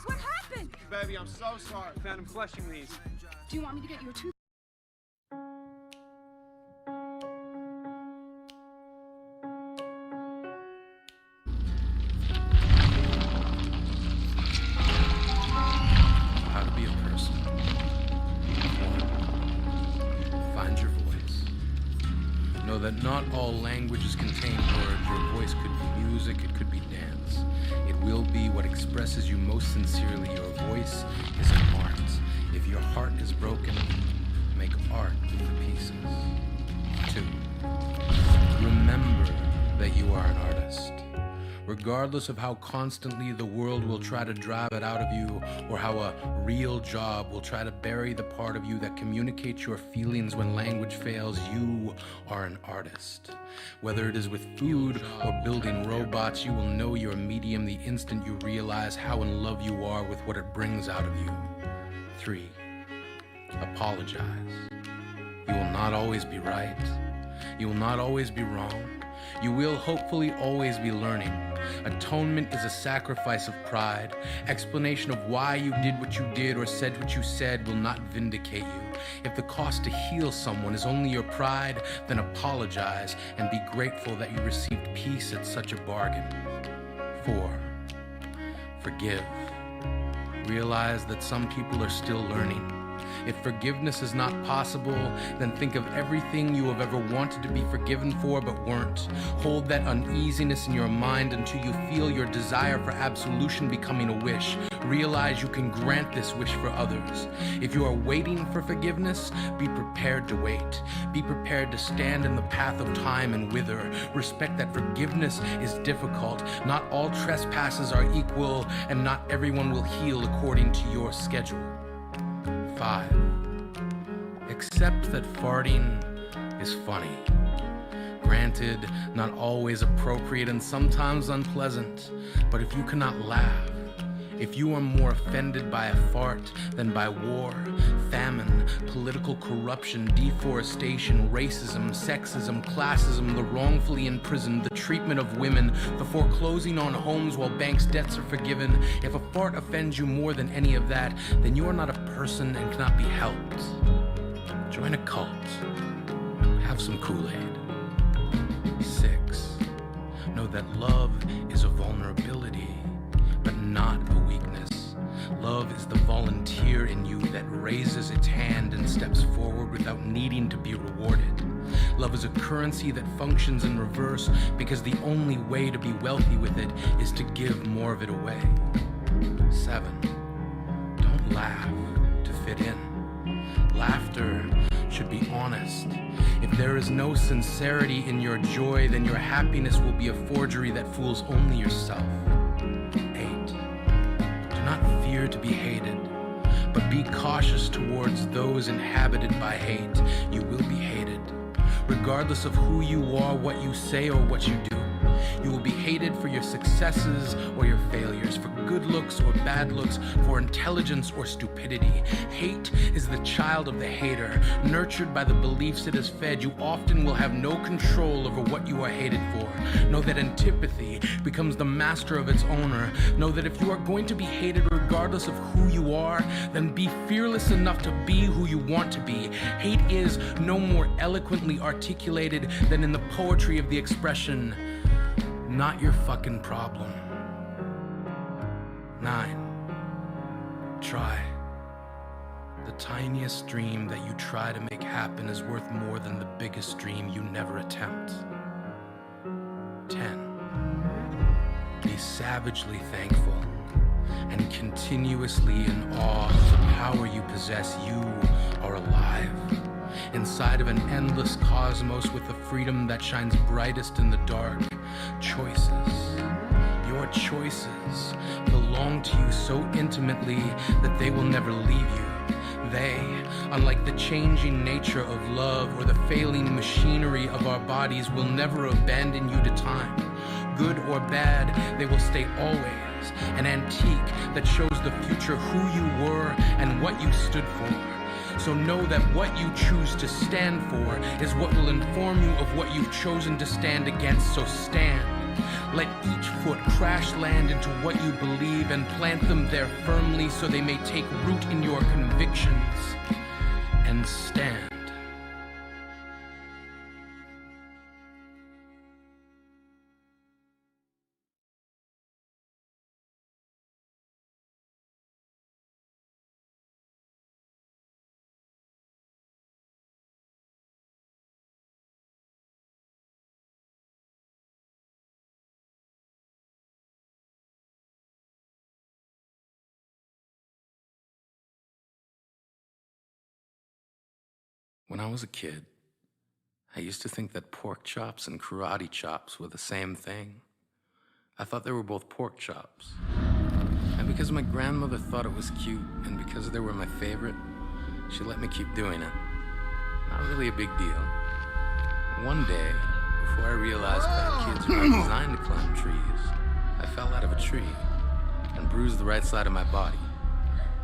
What happened? Baby, I'm so sorry. Found him flushing these. Do you want me to get you a tooth? How to be a person. Find your voice. Know that not all languages contain words. Your voice could be music, it could be dance. It will be what expresses you most sincerely. Your voice is an art. If your heart is broken, make art with the pieces. 2. Remember that you are an artist. Regardless of how constantly the world will try to drive it out of you, or how a real job will try to bury the part of you that communicates your feelings when language fails, you are an artist. Whether it is with food or building robots, you will know your medium the instant you realize how in love you are with what it brings out of you. 3. apologize. You will not always be right. You will not always be wrong. You will hopefully always be learning. Atonement is a sacrifice of pride. Explanation of why you did what you did or said what you said will not vindicate you. If the cost to heal someone is only your pride, then apologize and be grateful that you received peace at such a bargain. 4. Forgive. Realize that some people are still learning. If forgiveness is not possible, then think of everything you have ever wanted to be forgiven for but weren't. Hold that uneasiness in your mind until you feel your desire for absolution becoming a wish. Realize you can grant this wish for others. If you are waiting for forgiveness, be prepared to wait. Be prepared to stand in the path of time and wither. Respect that forgiveness is difficult. Not all trespasses are equal, and not everyone will heal according to your schedule. 5. Accept that farting is funny. Granted, not always appropriate and sometimes unpleasant, but if you cannot laugh, if you are more offended by a fart than by war, famine, political corruption, deforestation, racism, sexism, classism, the wrongfully imprisoned, the treatment of women, the foreclosing on homes while banks' debts are forgiven, if a fart offends you more than any of that, then you are not a person and cannot be helped. Join a cult. Have some Kool-Aid. 6. Know that love is a vulnerability, but not a weakness. Love is the volunteer in you that raises its hand and steps forward without needing to be rewarded. Love is a currency that functions in reverse because the only way to be wealthy with it is to give more of it away. 7. Don't laugh to fit in. Laughter should be honest. If there is no sincerity in your joy, then your happiness will be a forgery that fools only yourself. 8. Do not fear to be hated, but be cautious towards those inhabited by hate. You will be hated. Regardless of who you are, what you say, or what you do. You will be hated for your successes or your failures, for good looks or bad looks, for intelligence or stupidity. Hate is the child of the hater. Nurtured by the beliefs it has fed, you often will have no control over what you are hated for. Know that antipathy becomes the master of its owner. Know that if you are going to be hated regardless of who you are, then be fearless enough to be who you want to be. Hate is no more eloquently articulated than in the poetry of the expression, "Not your fucking problem." 9. Try. The tiniest dream that you try to make happen is worth more than the biggest dream you never attempt. 10. Be savagely thankful and continuously in awe of the power you possess. You are alive inside of an endless cosmos with a freedom that shines brightest in the dark. Choices. Your choices belong to you so intimately that they will never leave you. They, unlike the changing nature of love or the failing machinery of our bodies, will never abandon you to time. Good or bad, they will stay always, an antique that shows the future who you were and what you stood for. So know that what you choose to stand for is what will inform you of what you've chosen to stand against. So stand. Let each foot crash land into what you believe and plant them there firmly so they may take root in your convictions. And stand. When I was a kid, I used to think that pork chops and karate chops were the same thing. I thought they were both pork chops. And because my grandmother thought it was cute, and because they were my favorite, she let me keep doing it. Not really a big deal. One day, before I realized that kids were not designed to climb trees, I fell out of a tree and bruised the right side of my body.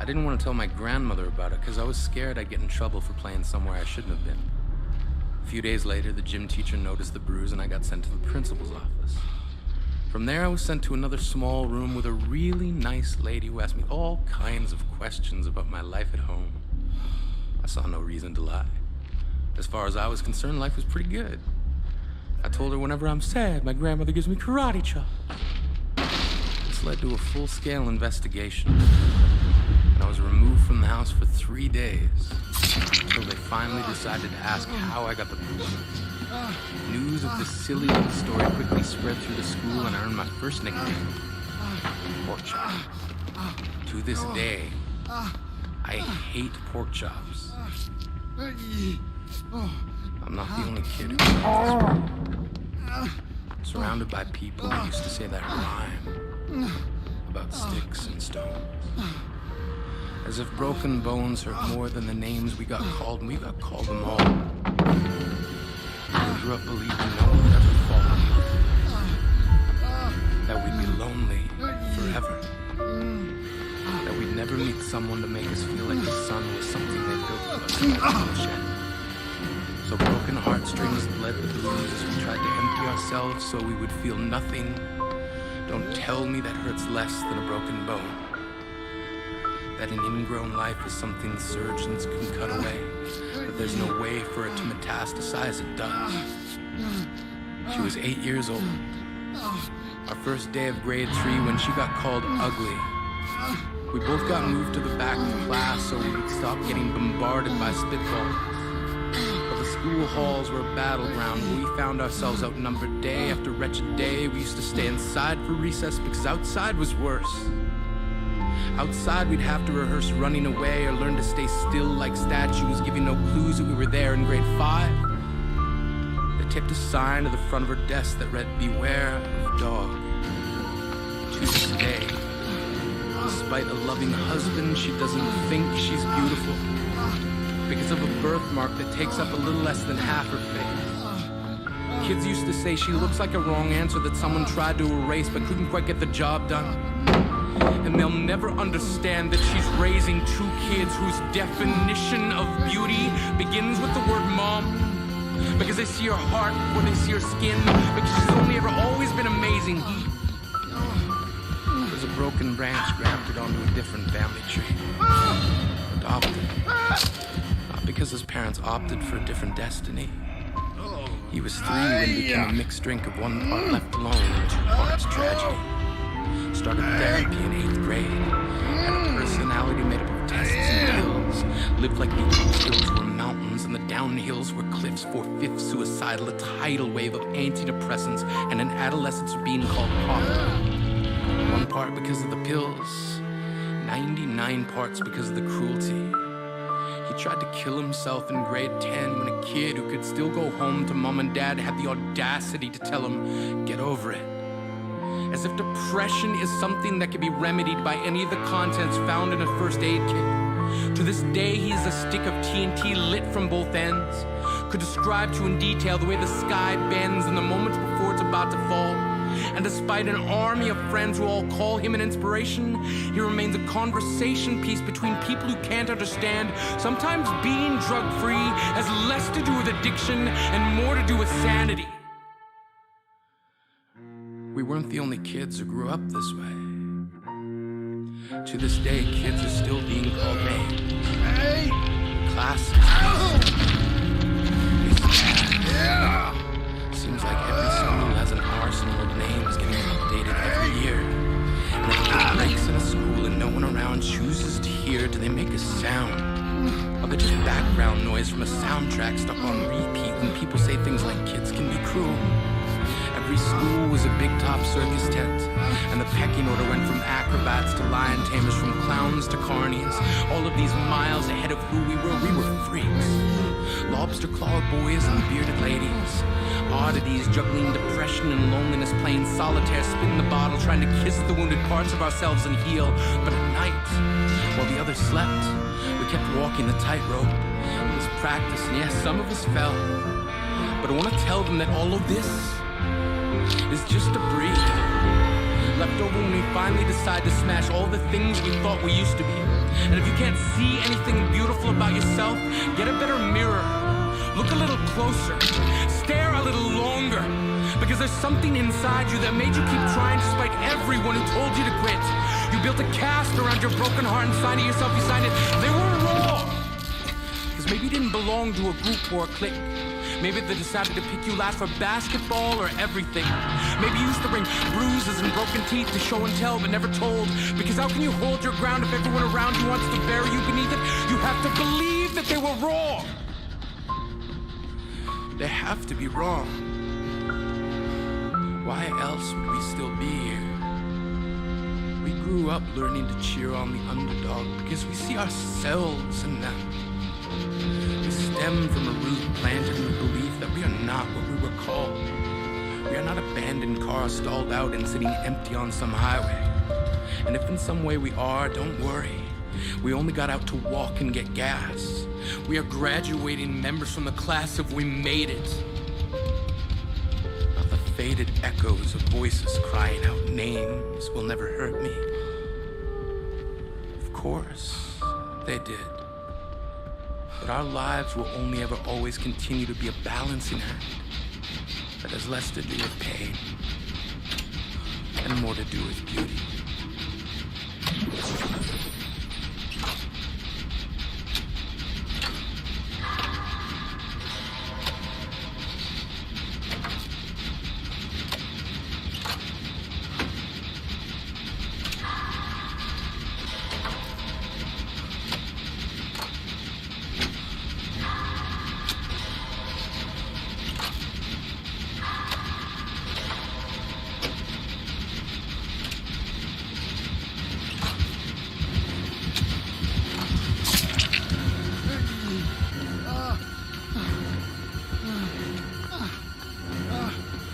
I didn't want to tell my grandmother about it because I was scared I'd get in trouble for playing somewhere I shouldn't have been. A few days later, the gym teacher noticed the bruise and I got sent to the principal's office. From there, I was sent to another small room with a really nice lady who asked me all kinds of questions about my life at home. I saw no reason to lie. As far as I was concerned, life was pretty good. I told her whenever I'm sad, my grandmother gives me karate chops. This led to a full-scale investigation, and I was removed from the house for 3 days until they finally decided to ask how I got the bruises. News of this silly little story quickly spread through the school, and I earned my first nickname, Pork Chop. To this day, I hate pork chops. I'm not the only kid who surrounded by people who used to say that rhyme about sticks and stones. As if broken bones hurt more than the names we got called, and we got called them all. We grew up believing no one would ever fall in love. That we'd be lonely forever. That we'd never meet someone to make us feel like the sun was something they built for us in a shed. So broken heartstrings bled the blues as we tried to empty ourselves so we would feel nothing. Don't tell me that hurts less than a broken bone. That an ingrown life is something surgeons can cut away, but there's no way for it to metastasize. It does. She was 8 years old. Our first day of grade 3 when she got called ugly. We both got moved to the back of the class so we would stop getting bombarded by spitballs. But the school halls were a battleground where we found ourselves outnumbered day after wretched day. We used to stay inside for recess because outside was worse. Outside, we'd have to rehearse running away or learn to stay still like statues, giving no clues that we were there in grade 5. They taped a sign to the front of her desk that read, "Beware of dog." To this day, despite a loving husband, she doesn't think she's beautiful because of a birthmark that takes up a little less than half her face. Kids used to say she looks like a wrong answer that someone tried to erase but couldn't quite get the job done. And they'll never understand that she's raising 2 kids whose definition of beauty begins with the word mom. Because they see her heart before they see her skin. Because she's only ever always been amazing. There's a broken branch grafted onto a different family tree. Adopted. Not because his parents opted for a different destiny. He was 3 when he became a mixed drink of 1 part left alone and 2 parts tragedy. Started therapy in 8th grade. Had a personality made up of tests and pills. Lived like the uphills were mountains and the downhills were cliffs. 4/5 suicidal, a tidal wave of antidepressants, and an adolescence being called pop. 1 part because of the pills, 99 parts because of the cruelty. He tried to kill himself in grade 10 when a kid who could still go home to mom and dad had the audacity to tell him, "Get over it." As if depression is something that can be remedied by any of the contents found in a first aid kit. To this day, he is a stick of TNT lit from both ends. Could describe to you in detail the way the sky bends in the moments before it's about to fall. And despite an army of friends who all call him an inspiration, he remains a conversation piece between people who can't understand. Sometimes being drug-free has less to do with addiction and more to do with sanity. We weren't the only kids who grew up this way. To this day, kids are still being called names. Classes. Seems like every school has an arsenal of names getting updated every year. And if there breaks in a school and no one around chooses to hear, do they make a sound? Or they're just background noise from a soundtrack stuck on repeat when people say things like kids can be cruel? Every school was a big top circus tent, and the pecking order went from acrobats to lion tamers, from clowns to carnies. All of these miles ahead of who we were freaks. Lobster claw boys and bearded ladies. Oddities juggling depression and loneliness, playing solitaire, spin the bottle, trying to kiss the wounded parts of ourselves and heal. But at night, while the others slept, we kept walking the tightrope. It was practice, and yes, some of us fell. But I want to tell them that all of this is just debris left over when we finally decide to smash all the things we thought we used to be. And if you can't see anything beautiful about yourself, get a better mirror. Look a little closer. Stare a little longer. Because there's something inside you that made you keep trying despite everyone who told you to quit. You built a cast around your broken heart and signed it yourself. You signed it. They were raw. Because maybe you didn't belong to a group or a clique. Maybe they decided to pick you last for basketball or everything. Maybe you used to bring bruises and broken teeth to show and tell but never told. Because how can you hold your ground if everyone around you wants to bury you beneath it? You have to believe that they were wrong. They have to be wrong. Why else would we still be here? We grew up learning to cheer on the underdog because we see ourselves in them. We stem from a root planted in the belief that we are not what we were called. We are not abandoned cars stalled out and sitting empty on some highway. And if in some way we are, don't worry. We only got out to walk and get gas. We are graduating members from the class of We Made It. Not the faded echoes of voices crying out names will never hurt me. Of course, they did. But our lives will only ever always continue to be a balancing act that has less to do with pain and more to do with beauty.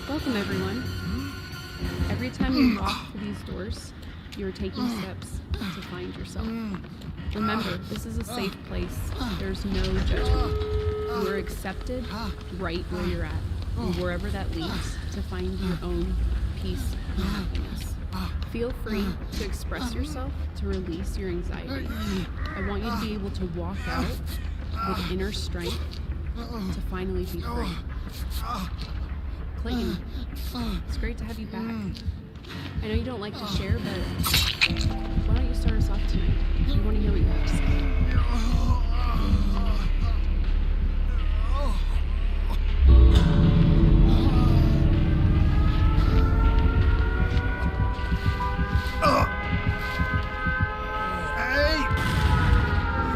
Welcome, everyone. Every time you walk through these doors, you're taking steps to find yourself. Remember, this is a safe place. There's no judgment. You are accepted right where you're at, and wherever that leads, to find your own peace and happiness. Feel free to express yourself, to release your anxiety. I want you to be able to walk out with inner strength to finally be free. Clayton, it's great to have you back. I know you don't like to share, but why don't you start us off tonight? We want to hear what you have to say.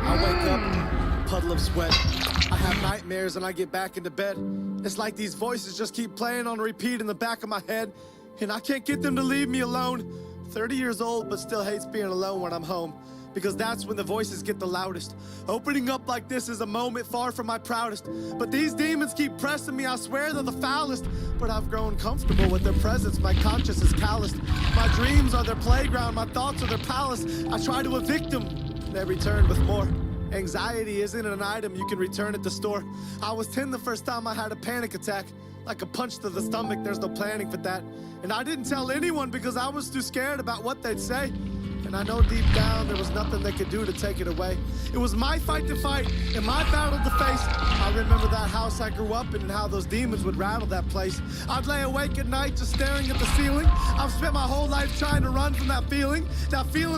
I wake up, puddle of sweat. I have nightmares and I get back into bed. It's like these voices just keep playing on repeat in the back of my head, and I can't get them to leave me alone. 30 years old, but still hates being alone when I'm home, because that's when the voices get the loudest. Opening up like this is a moment far from my proudest, but these demons keep pressing me. I swear they're the foulest, but I've grown comfortable with their presence. My conscience is calloused. My dreams are their playground, my thoughts are their palace. I try to evict them, they return with more. Anxiety isn't an item you can return at the store. I was 10 the first time I had a panic attack. Like a punch to the stomach, there's no planning for that. And I didn't tell anyone because I was too scared about what they'd say. And I know deep down there was nothing they could do to take it away. It was my fight to fight and my battle to face. I remember that house I grew up in and how those demons would rattle that place. I'd lay awake at night just staring at the ceiling. I've spent my whole life trying to run from that feeling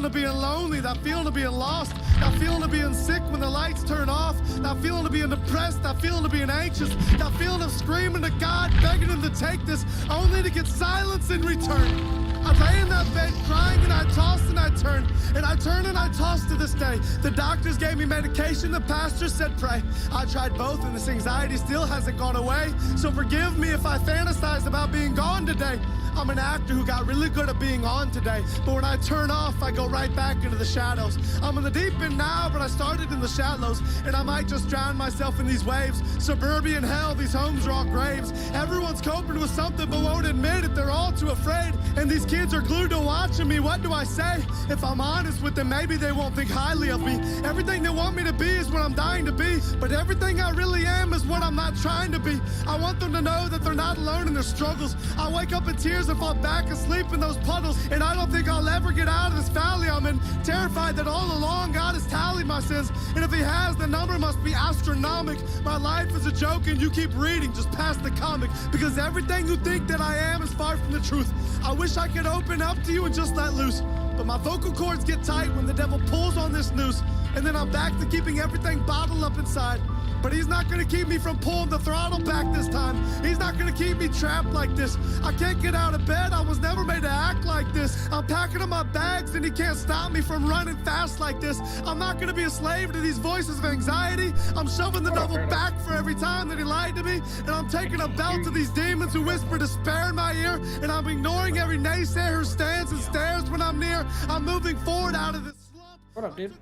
of being lonely, that feeling of being lost, that feeling of being sick when the lights turn off, that feeling of being depressed, that feeling of being anxious, that feeling of screaming to God, begging him to take this, only to get silence in return. I lay in that bed crying and I tossed and I turned, and I turned and I tossed to this day. The doctors gave me medication, the pastor said pray. I tried both and this anxiety still hasn't gone away. So forgive me if I fantasize about being gone today. I'm an actor who got really good at being on today, but when I turn off, I go right back into the shadows. I'm in the deep end now, but I started in the shallows, and I might just drown myself in these waves. Suburban hell, these homes are all graves. Everyone's coping with something but won't admit it. They're all too afraid, and these kids are glued to watching me. What do I say? If I'm honest with them, maybe they won't think highly of me. Everything they want me to be is what I'm dying to be, but everything I really am is what I'm not trying to be. I want them to know that they're not alone in their struggles. I wake up in tears years and fall back asleep in those puddles. And I don't think I'll ever get out of this valley I'm in. Terrified that all along God has tallied my sins. And if he has, the number must be astronomical. My life is a joke and you keep reading just past the comic. Because everything you think that I am is far from the truth. I wish I could open up to you and just let loose. But my vocal cords get tight when the devil pulls on this noose. And then I'm back to keeping everything bottled up inside. But he's not gonna keep me from pulling the throttle back this time. He's not gonna keep me trapped like this. I can't get out of bed, I was never made to act like this. I'm packing up my bags and he can't stop me from running fast like this. I'm not gonna be a slave to these voices of anxiety. I'm shoving the devil back for every time that he lied to me. And I'm taking a belt to these demons who whisper despair in my ear. And I'm ignoring every naysayer who stands and stares when I'm near. I'm moving forward out of this slump. What up, dude?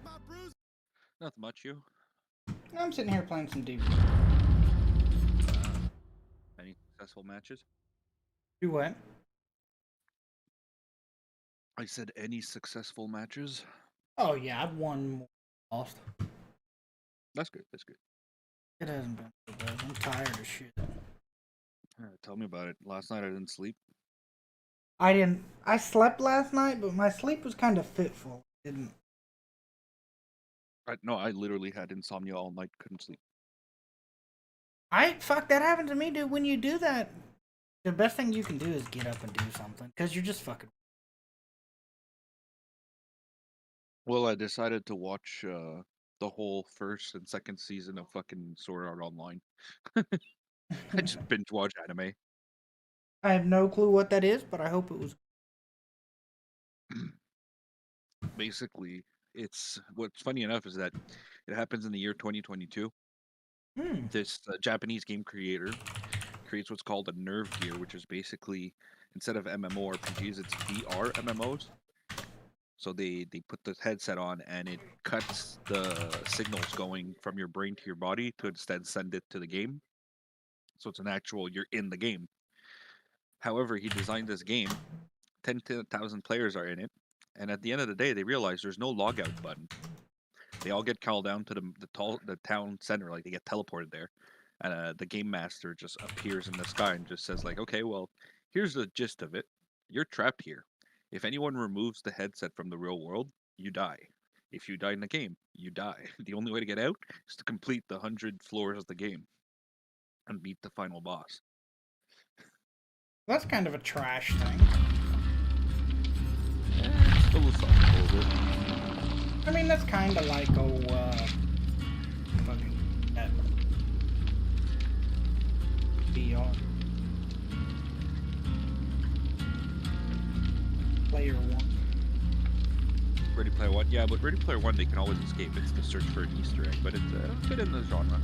Nothing much, you. I'm sitting here playing some Deep. Any successful matches? Do what? I said any successful matches. Oh yeah, I've won more than lost. That's good. That's good. It hasn't been so bad. I'm tired of shit. Tell me about it. Last night I didn't sleep. I slept last night, but my sleep was kind of fitful. Didn't. No, I literally had insomnia all night. Couldn't sleep. Fuck, that happened to me, dude. When you do that, the best thing you can do is get up and do something, because you're just fucking. Well, I decided to watch the whole first and second season of fucking Sword Art Online. I just binge watch anime. I have no clue what that is, but I hope it was. Basically, it's what's funny enough is that it happens in the year 2022. This Japanese game creator creates what's called a nerve gear, which is basically, instead of MMORPGs, it's VR MMOs. So they put the headset on and it cuts the signals going from your brain to your body to instead send it to the game. So it's an actual, you're in the game. However, he designed this game, 10,000 players are in it, and at the end of the day, they realize there's no logout button. They all get called down to the town center, like they get teleported there, and the game master just appears in the sky and just says like, okay, well, here's the gist of it. You're trapped here. If anyone removes the headset from the real world, you die. If you die in the game, you die. The only way to get out is to complete the 100 floors of the game and beat the final boss. That's kind of a trash thing. It's philosophical, but... I mean, that's kind of like, fucking VR. Player One. Ready Player One? Yeah, but Ready Player One, they can always escape. It's to search for an Easter egg, but it's fit in the genre.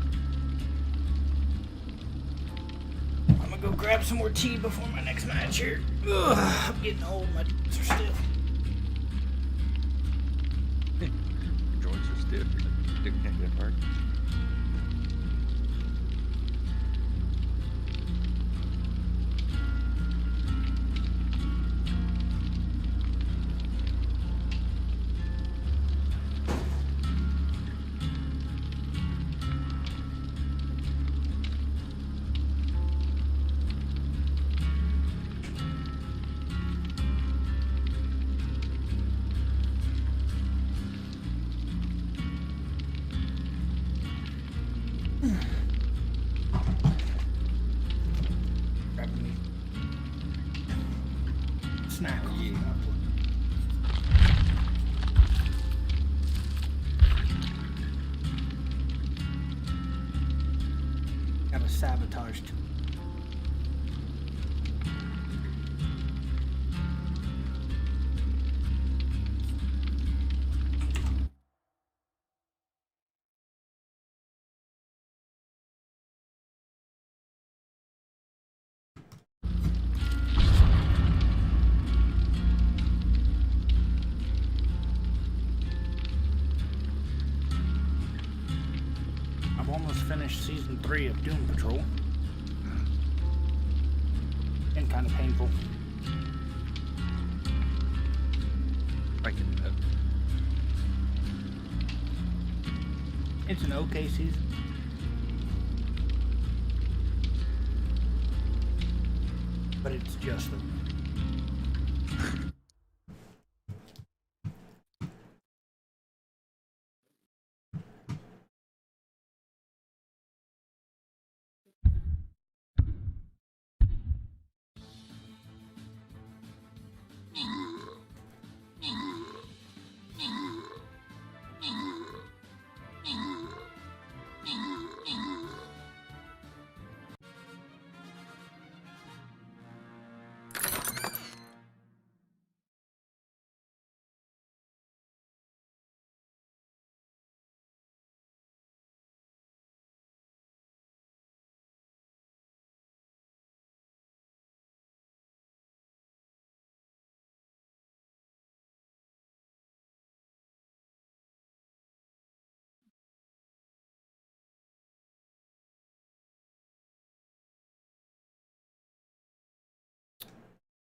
I'm gonna go grab some more tea before my next match here. Ugh, I'm getting old, my joints are stiff. Joints are stiff, your dick can't get hard. Snack. Yeah. Got a sabotage too. I've almost finished season 3 of Doom Patrol. Been kind of painful. I can do that. It's an okay season. But it's just a...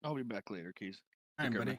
I'll be back later, Keys. All right, Take care, buddy. man.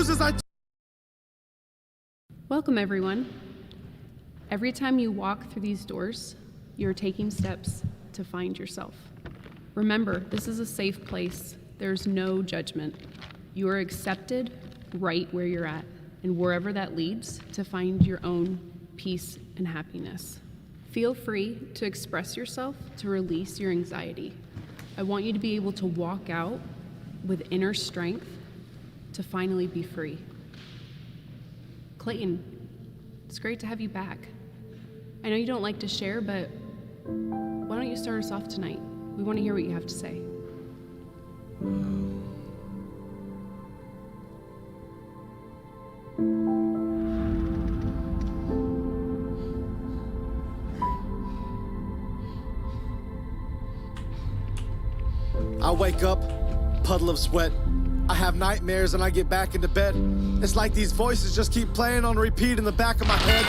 Bruises, Welcome, everyone. Every time you walk through these doors, you're taking steps to find yourself. Remember, this is a safe place. There's no judgment. You are accepted right where you're at, and wherever that leads, to find your own peace and happiness. Feel free to express yourself to release your anxiety. I want you to be able to walk out with inner strength to finally be free. Clayton, it's great to have you back. I know you don't like to share, but why don't you start us off tonight? We want to hear what you have to say. I wake up, puddle of sweat. I have nightmares and I get back into bed. It's like these voices just keep playing on repeat in the back of my head.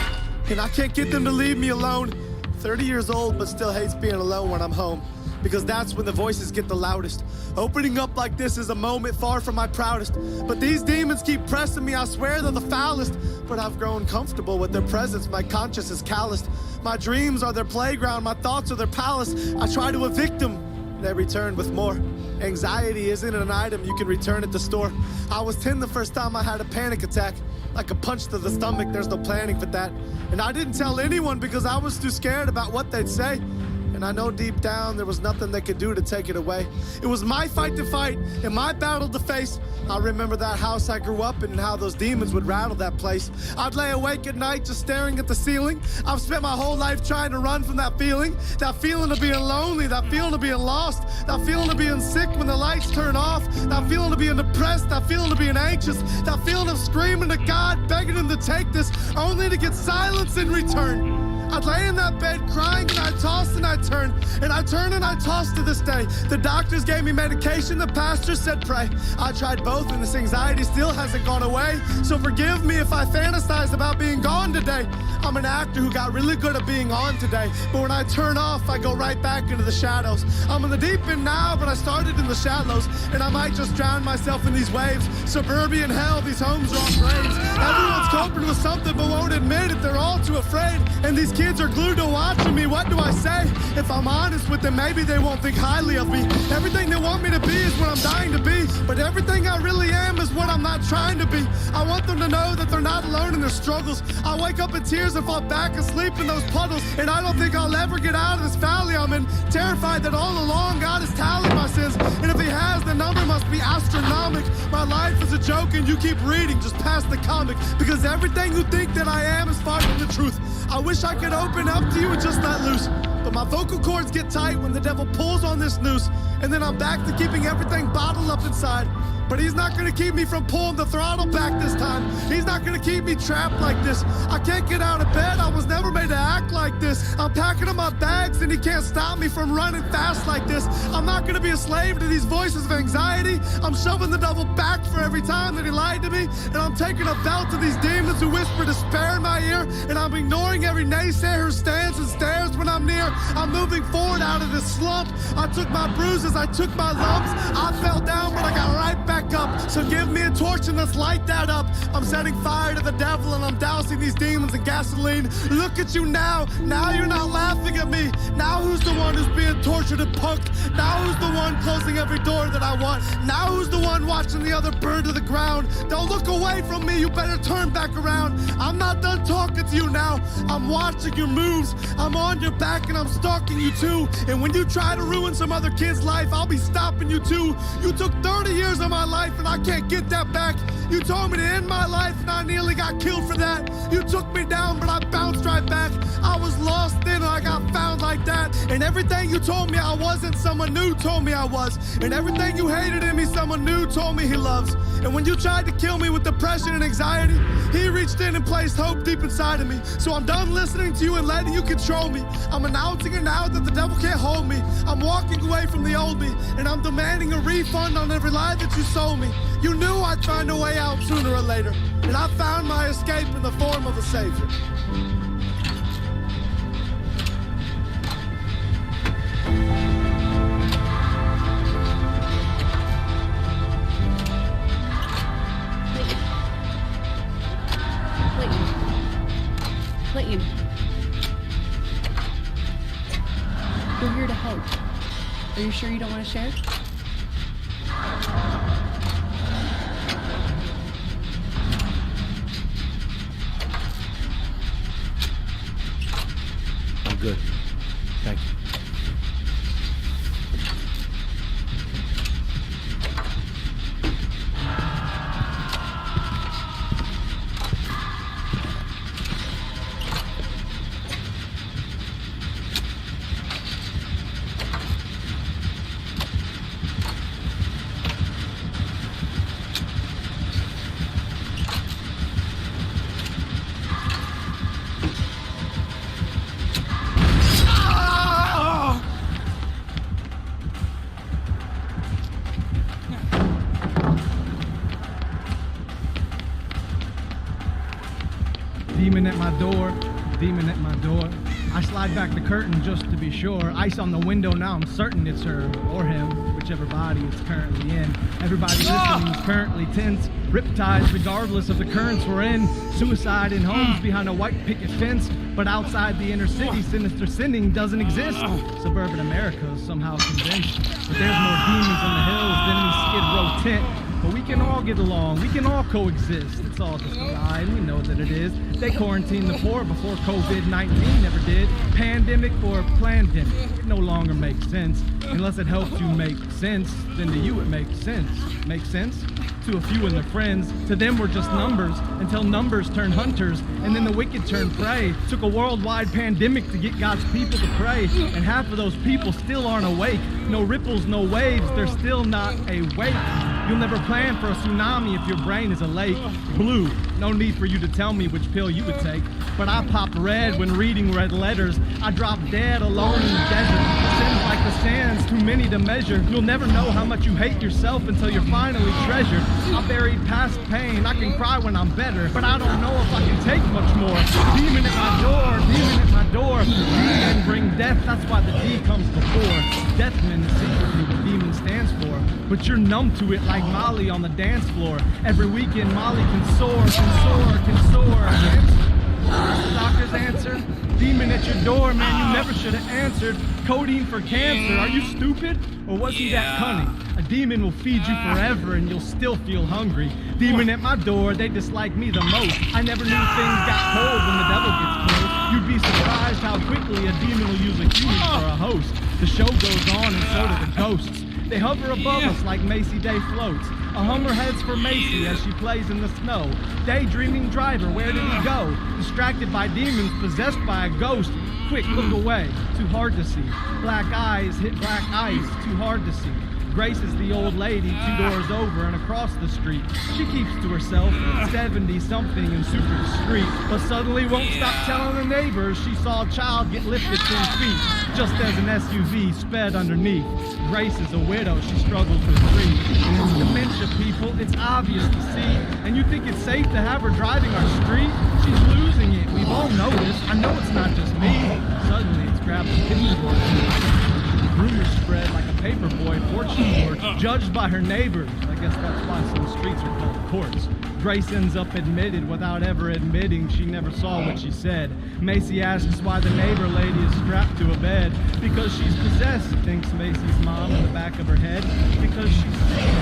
And I can't get them to leave me alone. 30 years old, but still hates being alone when I'm home. Because that's when the voices get the loudest. Opening up like this is a moment far from my proudest. But these demons keep pressing me, I swear they're the foulest. But I've grown comfortable with their presence, my conscience is calloused. My dreams are their playground, my thoughts are their palace. I try to evict them, they return with more. Anxiety isn't an item you can return at the store. I was 10 the first time I had a panic attack. Like a punch to the stomach, there's no planning for that. And I didn't tell anyone because I was too scared about what they'd say. And I know deep down there was nothing they could do to take it away. It was my fight to fight and my battle to face. I remember that house I grew up in and how those demons would rattle that place. I'd lay awake at night just staring at the ceiling. I've spent my whole life trying to run from that feeling of being lonely, that feeling of being lost, that feeling of being sick when the lights turn off, that feeling of being depressed, that feeling of being anxious, that feeling of screaming to God, begging him to take this, only to get silence in return. I'd lay in that bed crying and I tossed and I turned, and I turned and I tossed to this day. The doctors gave me medication, the pastor said pray. I tried both and this anxiety still hasn't gone away. So forgive me if I fantasize about being gone today. I'm an actor who got really good at being on today, but when I turn off, I go right back into the shadows. I'm in the deep end now, but I started in the shallows, and I might just drown myself in these waves. Suburban hell, these homes are all graves. Everyone's coping with something but won't admit it, they're all too afraid. And these kids are glued to watching me, what do I say? If I'm honest with them, maybe they won't think highly of me. Everything they want me to be is what I'm dying to be, but everything I really am is what I'm not trying to be. I want them to know that they're not alone in their struggles. I wake up in tears and fall back asleep in those puddles, and I don't think I'll ever get out of this valley I'm in. Terrified that all along God is tallying my sins, and if he has, the number must be astronomical. My life is a joke and you keep reading just past the comic, because everything you think that I am is far from the truth. I wish I could open up to you and just let loose, but my vocal cords get tight when the devil pulls on this noose, and then I'm back to keeping everything bottled up inside. But he's not gonna keep me from pulling the throttle back this time. He's not gonna keep me trapped like this. I can't get out of bed, I was never made to act like this. I'm packing up my bags and he can't stop me from running fast like this. I'm not gonna be a slave to these voices of anxiety. I'm shoving the devil back for every time that he lied to me, and I'm taking a belt to these demons who whisper despair in my ear, and I'm ignoring every naysayer who stands and stares when I'm near. I'm moving forward out of this slump. I took my bruises, I took my lumps. I fell down, but I got right back up. So give me a torch and let's light that up. I'm setting fire to the devil and I'm dousing these demons in gasoline. Look at you now. Now you're not laughing at me. Now who's the one who's being tortured and punked? Now who's the one closing every door that I want? Now who's the one watching the other burn to the ground? Don't look away from me. You better turn back around. I'm not done talking to you now. I'm watching your moves. I'm on your back and I'm stalking you too. And when you try to ruin some other kid's life, I'll be stopping you too. You took 30 years of my life and I can't get that back. You told me to end my life and I nearly got killed for that. You took me down but I bounced right back. I was lost then and I got found like that. And everything you told me I wasn't, someone new told me I was. And everything you hated in me, someone new told me he loves. And when you tried to kill me with depression and anxiety, he reached in and placed hope deep inside of me. So I'm done listening to you and letting you control me. I'm announcing it now that the devil can't hold me. I'm walking away from the old me, and I'm demanding a refund on every lie that you sold me. You knew I'd find a way out sooner or later, and I found my escape in the form of a savior. Clayton. We're here to help. Are you sure you don't want to share? good. Thank you. Demon at my door, demon at my door. I slide back the curtain just to be sure. Ice on the window, now I'm certain it's her or him, whichever body it's currently in. Everybody listening is currently tense. Riptides regardless of the currents we're in. Suicide in homes behind a white picket fence. But outside the inner city, sinister sinning doesn't exist. Suburban America is somehow convinced that there's more demons in the hills than any Skid Row tent. But we can all get along, we can all coexist. It's all just a lie, and we know that it is. They quarantined the poor before COVID-19 never did. Pandemic or plandemic, it no longer makes sense. Unless it helps you make sense, then to you it makes sense. Make sense? To a few and their friends, to them we're just numbers, until numbers turn hunters, and then the wicked turn prey. Took a worldwide pandemic to get God's people to pray, and half of those people still aren't awake. No ripples, no waves, they're still not awake. You'll never plan for a tsunami if your brain is a lake. Blue, no need for you to tell me which pill you would take. But I pop red when reading red letters. I drop dead alone in the desert. Sins like the sands, too many to measure. You'll never know how much you hate yourself until you're finally treasured. I buried past pain, I can cry when I'm better, but I don't know if I can take much more. Demon at my door, demon at my door. Demon bring death, that's why the D comes before. Deathman is secretly what demon stands for. But you're numb to it like Molly on the dance floor. Every weekend Molly can soar. The doctor's answer? Demon at your door, man, you never should have answered. Codeine for cancer, are you stupid? Or was he that cunning? A demon will feed you forever and you'll still feel hungry. Demon at my door, they dislike me the most. I never knew things got cold when the devil gets close. You'd be surprised how quickly a demon will use a human for a host. The show goes on and so do the ghosts. They hover above us like Macy Day floats. A Hummer heads for Macy as she plays in the snow. Daydreaming driver, where did he go? Distracted by demons, possessed by a ghost. Quick, look away, too hard to see. Black eyes hit black ice, too hard to see. Grace is the old lady 2 doors over and across the street. She keeps to herself, 70-something and super discreet. But suddenly won't stop telling the neighbors she saw a child get lifted 10 feet, just as an SUV sped underneath. Grace is a widow, she struggles with grief. It's dementia, people, it's obvious to see. And you think it's safe to have her driving our street? She's losing it, we've all noticed. I know it's not just me. Suddenly it's grabbed the pitchfork. Rumors spread like a paperboy fortune board, judged by her neighbors. I guess that's why some streets are called courts. Grace ends up admitted without ever admitting she never saw what she said. Macy asks why the neighbor lady is strapped to a bed. Because she's possessed, thinks Macy's mom in the back of her head. Because she's sick.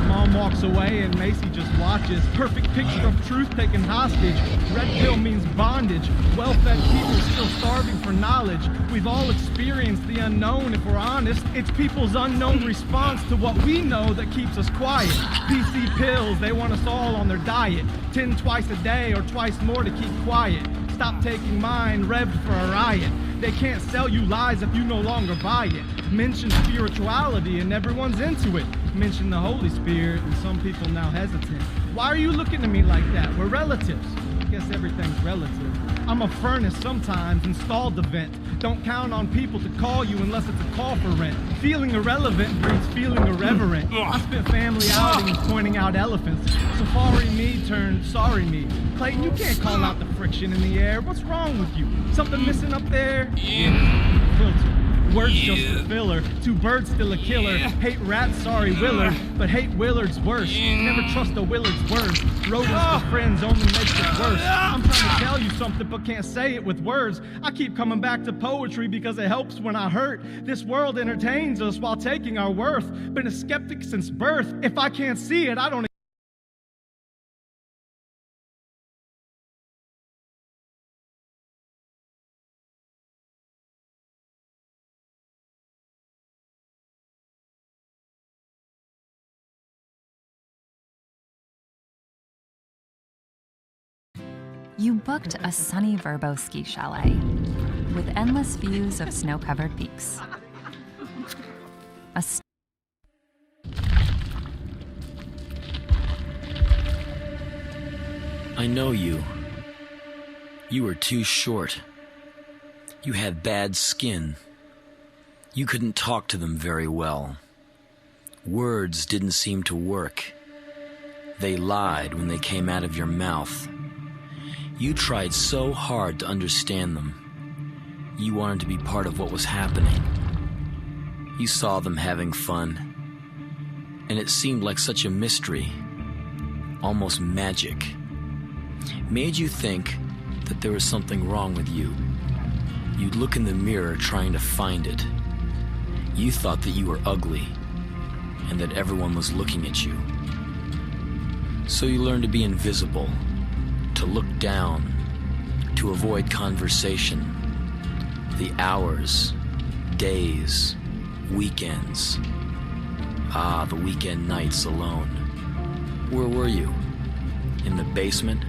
Mom walks away and Macy just watches. Perfect picture of truth taken hostage. Red pill means bondage. Well-fed people still starving for knowledge. We've all experienced the unknown if we're honest. It's people's unknown response to what we know that keeps us quiet. PC pills, they want us all on their diet. 10 twice a day or twice more to keep quiet. Stop taking mine, revved for a riot. They can't sell you lies if you no longer buy it. Mention spirituality and everyone's into it. Mention the Holy Spirit and some people now hesitant. Why are you looking at me like that? We're relatives. I guess everything's relative. I'm a furnace sometimes, installed the vent. Don't count on people to call you unless it's a call for rent. Feeling irrelevant breeds feeling irreverent. I spent family outings pointing out elephants. Safari me turned sorry me. Clayton, you can't call out the friction in the air. What's wrong with you? Something missing up there? Yeah. Filter. Words just a filler. 2 birds still a killer. Hate rats, sorry Willard, but hate Willard's worse. Never trust a Willard's words. Rodents for friends only makes it worse. I'm trying to tell you something but can't say it with words. I keep coming back to poetry because it helps when I hurt. This world entertains us while taking our worth. Been a skeptic since birth. If I can't see it, I don't You booked a sunny Verbo ski chalet with endless views of snow-covered peaks. I know you. You were too short. You had bad skin. You couldn't talk to them very well. Words didn't seem to work. They lied when they came out of your mouth. You tried so hard to understand them. You wanted to be part of what was happening. You saw them having fun. And it seemed like such a mystery, almost magic. Made you think that there was something wrong with you. You'd look in the mirror trying to find it. You thought that you were ugly and that everyone was looking at you. So you learned to be invisible, to look down, to avoid conversation. The hours, days, weekends. Ah, the weekend nights alone. Where were you? In the basement?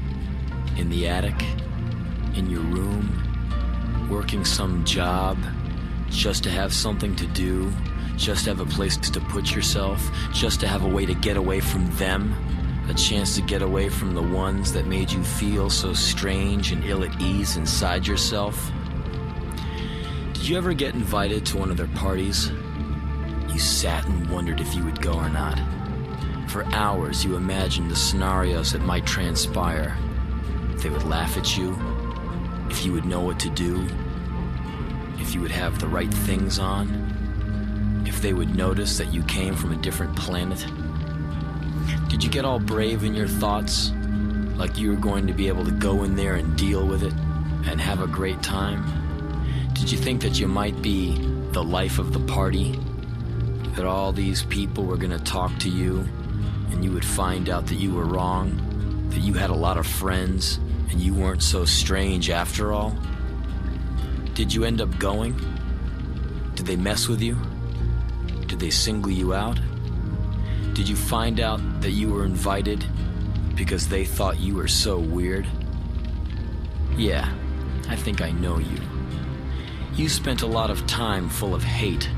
In the attic? In your room? Working some job? Just to have something to do? Just to have a place to put yourself? Just to have a way to get away from them? A chance to get away from the ones that made you feel so strange and ill at ease inside yourself? Did you ever get invited to one of their parties? You sat and wondered if you would go or not. For hours you imagined the scenarios that might transpire. If they would laugh at you, if you would know what to do, if you would have the right things on, if they would notice that you came from a different planet. Did you get all brave in your thoughts, like you were going to be able to go in there and deal with it and have a great time? Did you think that you might be the life of the party, that all these people were going to talk to you and you would find out that you were wrong, that you had a lot of friends and you weren't so strange after all? Did you end up going? Did they mess with you? Did they single you out? Did you find out that you were invited because they thought you were so weird? Yeah, I think I know you. You spent a lot of time full of hate.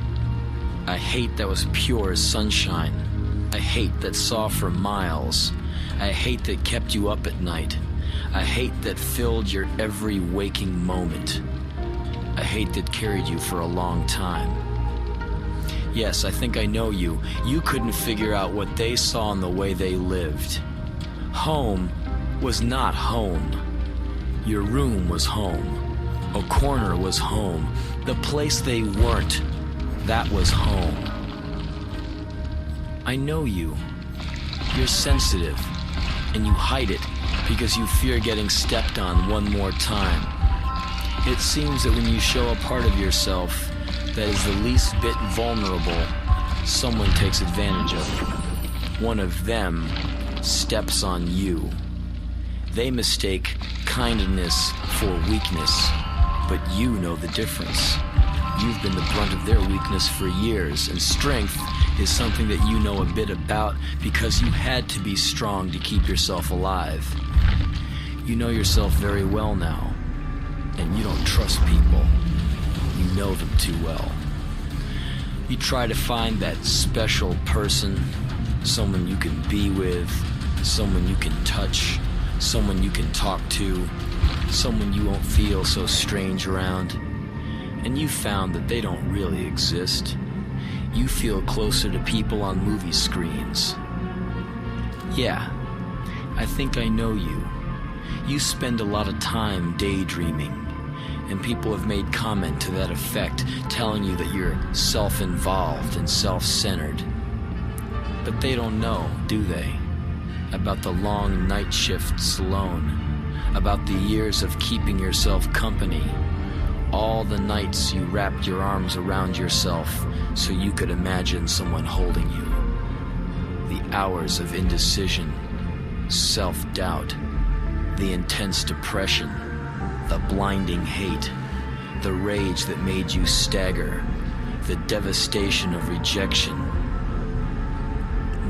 A hate that was pure as sunshine. A hate that saw for miles. A hate that kept you up at night. A hate that filled your every waking moment. A hate that carried you for a long time. Yes, I think I know you. You couldn't figure out what they saw in the way they lived. Home was not home. Your room was home. A corner was home. The place they weren't, that was home. I know you. You're sensitive, and you hide it because you fear getting stepped on one more time. It seems that when you show a part of yourself that is the least bit vulnerable, someone takes advantage of it. One of them steps on you. They mistake kindness for weakness, but you know the difference. You've been the brunt of their weakness for years, and strength is something that you know a bit about because you had to be strong to keep yourself alive. You know yourself very well now, and you don't trust people. You know them too well. You try to find that special person, someone you can be with, someone you can touch, someone you can talk to, someone you won't feel so strange around. And you found that they don't really exist. You feel closer to people on movie screens. Yeah, I think I know you. You spend a lot of time daydreaming, and people have made comment to that effect, telling you that you're self-involved and self-centered. But they don't know, do they? About the long night shifts alone, about the years of keeping yourself company, all the nights you wrapped your arms around yourself so you could imagine someone holding you, the hours of indecision, self-doubt, the intense depression, the blinding hate, the rage that made you stagger, the devastation of rejection.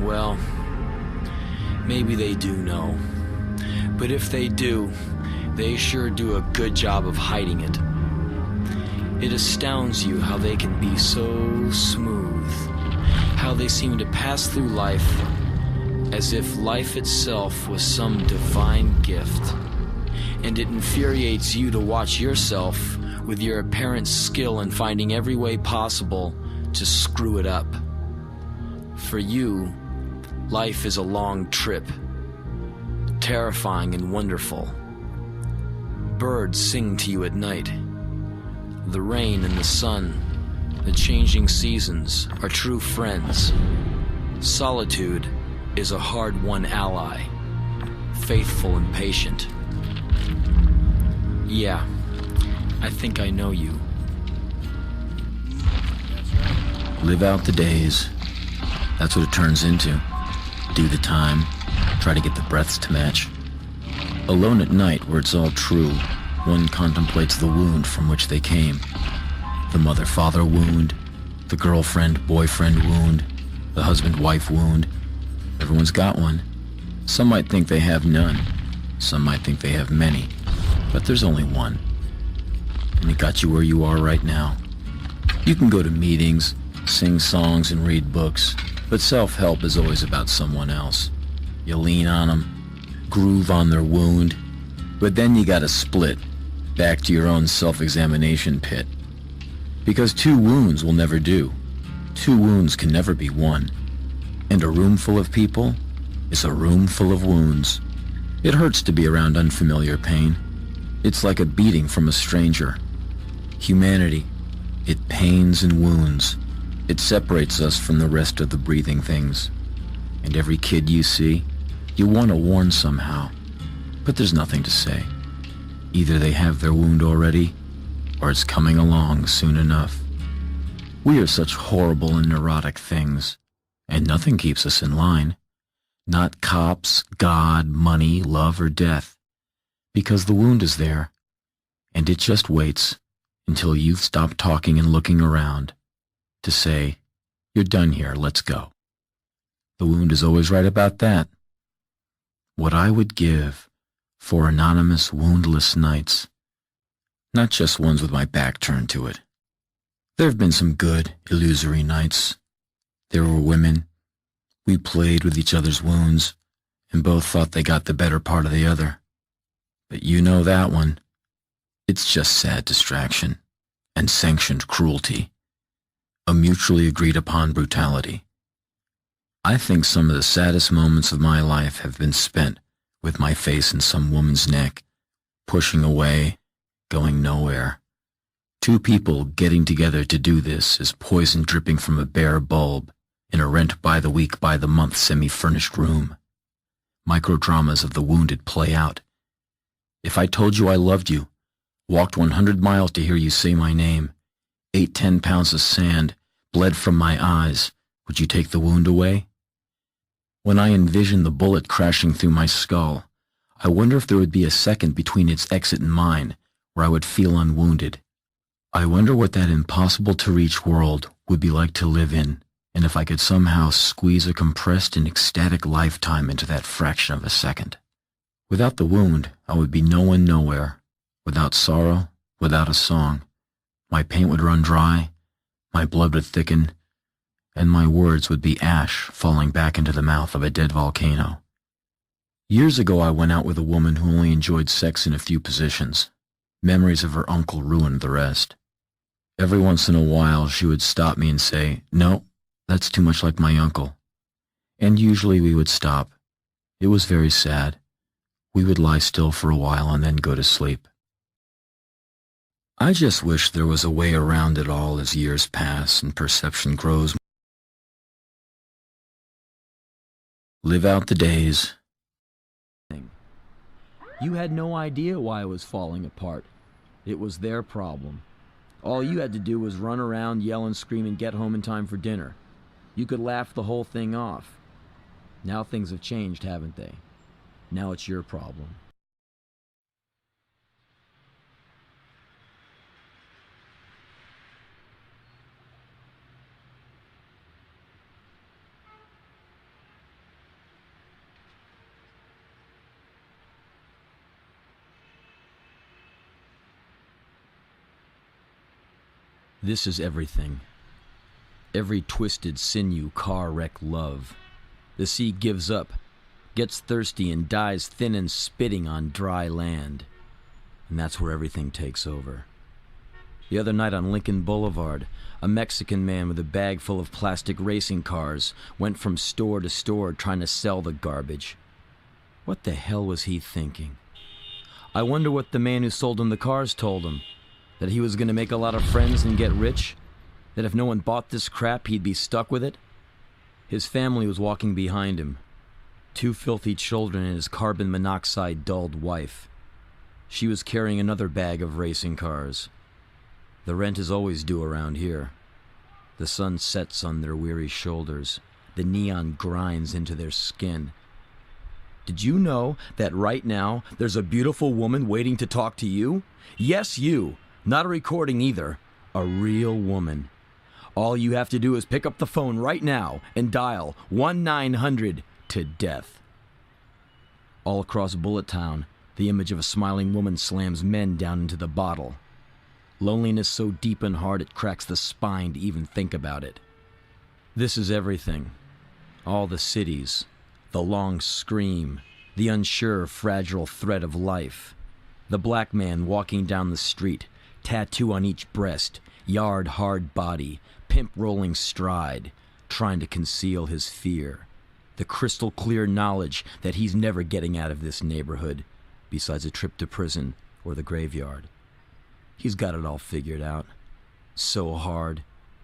Well, maybe they do know. But if they do, They sure do a good job of hiding it. It astounds you how they can be so smooth, how they seem to pass through life as if life itself was some divine gift. And it infuriates you to watch yourself with your apparent skill in finding every way possible to screw it up. For you, life is a long trip, terrifying and wonderful. Birds sing to you at night. The rain and the sun, the changing seasons are true friends. Solitude is a hard-won ally, faithful and patient. Yeah, I think I know you. Live out the days. That's what it turns into. Do the time, try to get the breaths to match. Alone at night, where it's all true, one contemplates the wound from which they came. The mother-father wound, the girlfriend-boyfriend wound, the husband-wife wound. Everyone's got one. Some might think they have none. Some might think they have many. But there's only one. And it got you where you are right now. You can go to meetings, sing songs, and read books, but self-help is always about someone else. You lean on them, groove on their wound, but then you gotta split, back to your own self-examination pit. Because two wounds will never do. Two wounds can never be one. And a room full of people is a room full of wounds. It hurts to be around unfamiliar pain. It's like a beating from a stranger. Humanity, it pains and wounds. It separates us from the rest of the breathing things. And every kid you see, you want to warn somehow. But there's nothing to say. Either they have their wound already, or it's coming along soon enough. We are such horrible and neurotic things, and nothing keeps us in line. Not cops, God, money, love, or death. Because the wound is there, and it just waits until you've stopped talking and looking around to say, "You're done here, let's go." The wound is always right about that. What I would give for anonymous woundless nights, not just ones with my back turned to it. There have been some good, illusory nights. There were women. We played with each other's wounds, and both thought they got the better part of the other. But you know that one. It's just sad distraction and sanctioned cruelty, a mutually agreed upon brutality. I think some of the saddest moments of my life have been spent with my face in some woman's neck, pushing away, going nowhere. Two people getting together to do this is poison dripping from a bare bulb in a rent by the week, by the month semi-furnished room. Microdramas of the wounded play out. If I told you I loved you, walked 100 miles to hear you say my name, ate 10 pounds of sand, bled from my eyes, would you take the wound away? When I envision the bullet crashing through my skull, I wonder if there would be a second between its exit and mine where I would feel unwounded. I wonder what that impossible-to-reach world would be like to live in, and if I could somehow squeeze a compressed and ecstatic lifetime into that fraction of a second. Without the wound, I would be no one nowhere. Without sorrow, without a song. My paint would run dry, my blood would thicken, and my words would be ash falling back into the mouth of a dead volcano. Years ago I went out with a woman who only enjoyed sex in a few positions. Memories of her uncle ruined the rest. Every once in a while she would stop me and say, "No, that's too much like my uncle." And usually we would stop. It was very sad. We would lie still for a while and then go to sleep. I just wish there was a way around it all as years pass and perception grows. Live out the days. You had no idea why it was falling apart. It was their problem. All you had to do was run around, yell and scream, and get home in time for dinner. You could laugh the whole thing off. Now things have changed, haven't they? Now it's your problem. This is everything. Every twisted sinew car wreck love. The sea gives up, gets thirsty, and dies thin and spitting on dry land. And that's where everything takes over. The other night on Lincoln Boulevard, a Mexican man with a bag full of plastic racing cars went from store to store trying to sell the garbage. What the hell was he thinking? I wonder what the man who sold him the cars told him. That he was going to make a lot of friends and get rich? That if no one bought this crap, he'd be stuck with it? His family was walking behind him. 2 filthy children and his carbon monoxide-dulled wife. She was carrying another bag of racing cars. The rent is always due around here. The sun sets on their weary shoulders. The neon grinds into their skin. Did you know that right now there's a beautiful woman waiting to talk to you? Yes, you. Not a recording either. A real woman. All you have to do is pick up the phone right now and dial 1-900 to death. All across Bullet Town, the image of a smiling woman slams men down into the bottle. Loneliness so deep and hard it cracks the spine to even think about it. This is everything. All the cities, the long scream, the unsure, fragile thread of life. The black man walking down the street, tattoo on each breast, yard-hard body, pimp-rolling stride, trying to conceal his fear. The crystal-clear knowledge that he's never getting out of this neighborhood, besides a trip to prison or the graveyard. He's got it all figured out. So hard,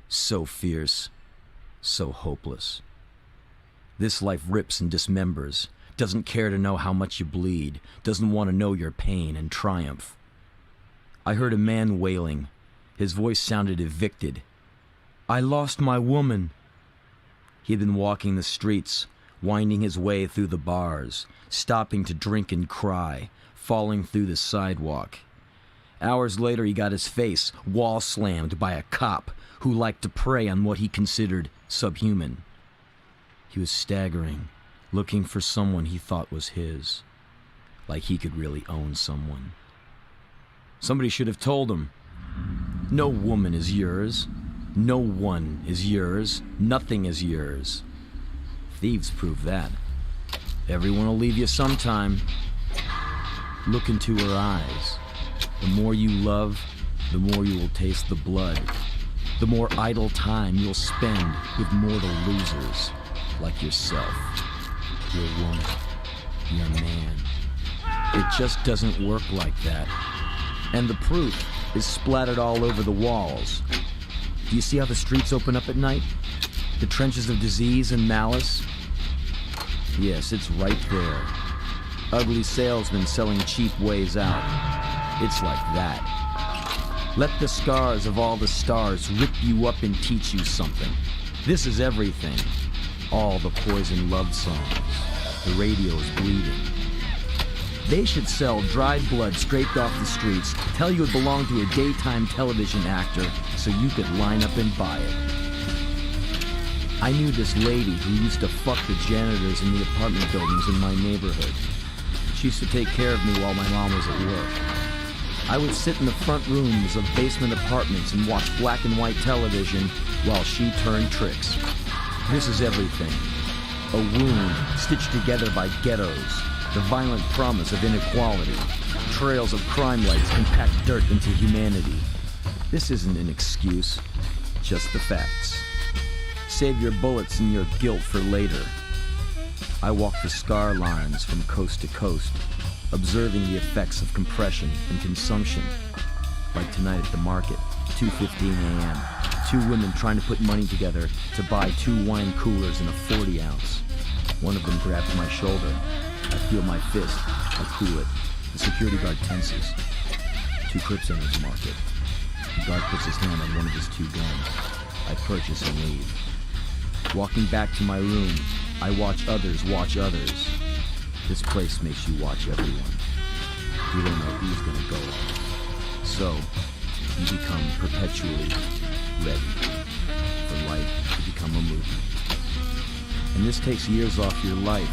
so fierce, so hopeless. This life rips and dismembers, doesn't care to know how much you bleed, doesn't want to know your pain and triumph. I heard a man wailing. His voice sounded evicted. I lost my woman. He had been walking the streets, winding his way through the bars, stopping to drink and cry, falling through the sidewalk. Hours later, he got his face wall-slammed by a cop who liked to prey on what he considered subhuman. He was staggering, looking for someone he thought was his, like he could really own someone. Somebody should have told him, no woman is yours, no one is yours, nothing is yours. Thieves prove that. Everyone will leave you sometime. Look into her eyes. The more you love, the more you will taste the blood. The more idle time you'll spend with mortal losers like yourself, your woman, your man. It just doesn't work like that. And the proof is splattered all over the walls. Do you see how the streets open up at night? The trenches of disease and malice? Yes, it's right there. Ugly salesmen selling cheap ways out. It's like that. Let the scars of all the stars rip you up and teach you something. This is everything. All the poison love songs. The radio's bleeding. They should sell dried blood scraped off the streets, tell you it belonged to a daytime television actor, so you could line up and buy it. I knew this lady who used to fuck the janitors in the apartment buildings in my neighborhood. She used to take care of me while my mom was at work. I would sit in the front rooms of basement apartments and watch black and white television while she turned tricks. This is everything. A wound stitched together by ghettos, the violent promise of inequality. Trails of crime lights compact dirt into humanity. This isn't an excuse, just the facts. Save your bullets and your guilt for later. I walk the scar lines from coast to coast, observing the effects of compression and consumption. Like tonight at the market, 2:15 a.m., 2 women trying to put money together to buy 2 wine coolers and a 40 ounce. One of them grabs my shoulder. I feel my fist. I cool it. The security guard tenses. 2 Crips enter the market. The guard puts his hand on one of his 2 guns. I purchase and leave. Walking back to my room, I watch others watch others. This place makes you watch everyone. You don't know who's gonna go. So, you become perpetually ready for life to become a movie. And this takes years off your life.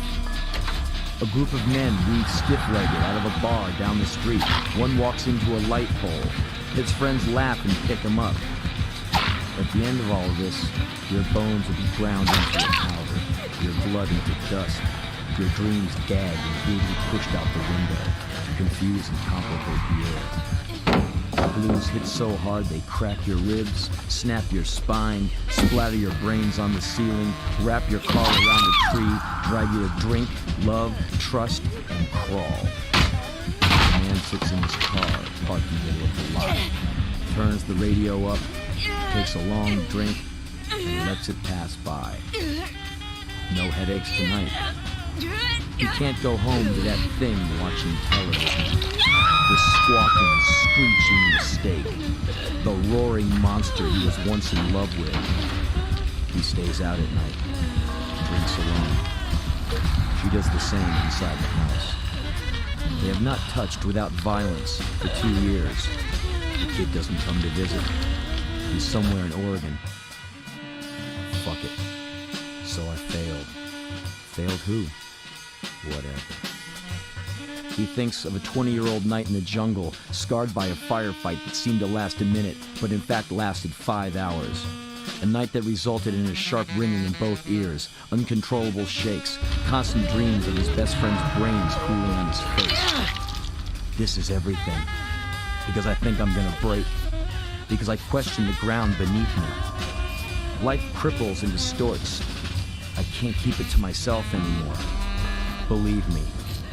A group of men read stiff-legged out of a bar down the street. One walks into a light pole. His friends laugh and pick him up. At the end of all of this, your bones will be ground into a powder, your blood into dust, your dreams gagged and brutally pushed out the window to confuse and complicate the air. The blues hit so hard they crack your ribs, snap your spine, splatter your brains on the ceiling, wrap your car around a tree, drive you to drink, love, trust, and crawl. A man sits in his car, parked in the middle of the lot, turns the radio up, takes a long drink, and lets it pass by. No headaches tonight. He can't go home to that thing watching television. The squawking, screeching mistake. The roaring monster he was once in love with. He stays out at night. Drinks alone. She does the same inside the house. They have not touched without violence for 2 years. The kid doesn't come to visit. He's somewhere in Oregon. Fuck it. So I failed. Failed who? Whatever. He thinks of a 20-year-old night in the jungle, scarred by a firefight that seemed to last a minute, but in fact lasted 5 hours. A night that resulted in a sharp ringing in both ears, uncontrollable shakes, constant dreams of his best friend's brains cooling on his face. This is everything. Because I think I'm gonna break. Because I question the ground beneath me. Life cripples and distorts. I can't keep it to myself anymore. Believe me,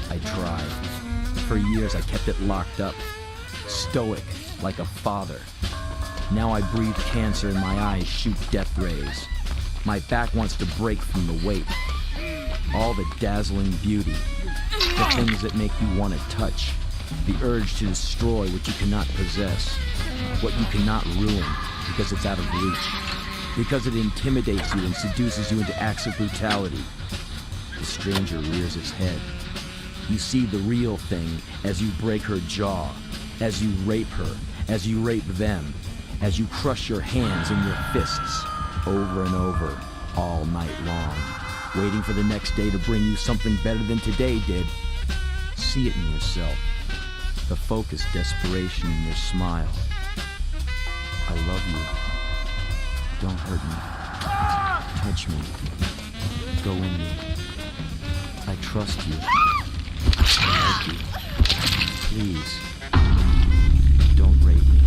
I tried. For years I kept it locked up, stoic, like a father. Now I breathe cancer and my eyes shoot death rays. My back wants to break from the weight. All the dazzling beauty, the things that make you want to touch, the urge to destroy what you cannot possess, what you cannot ruin because it's out of reach, because it intimidates you and seduces you into acts of brutality. The stranger rears its head. You see the real thing as you break her jaw, as you rape her, as you rape them, as you crush your hands in your fists, over and over, all night long, waiting for the next day to bring you something better than today did. See it in yourself, the focused desperation in your smile. I love you. Don't hurt me. Touch me. Go in me. I trust you. I love you. Please, don't rape me.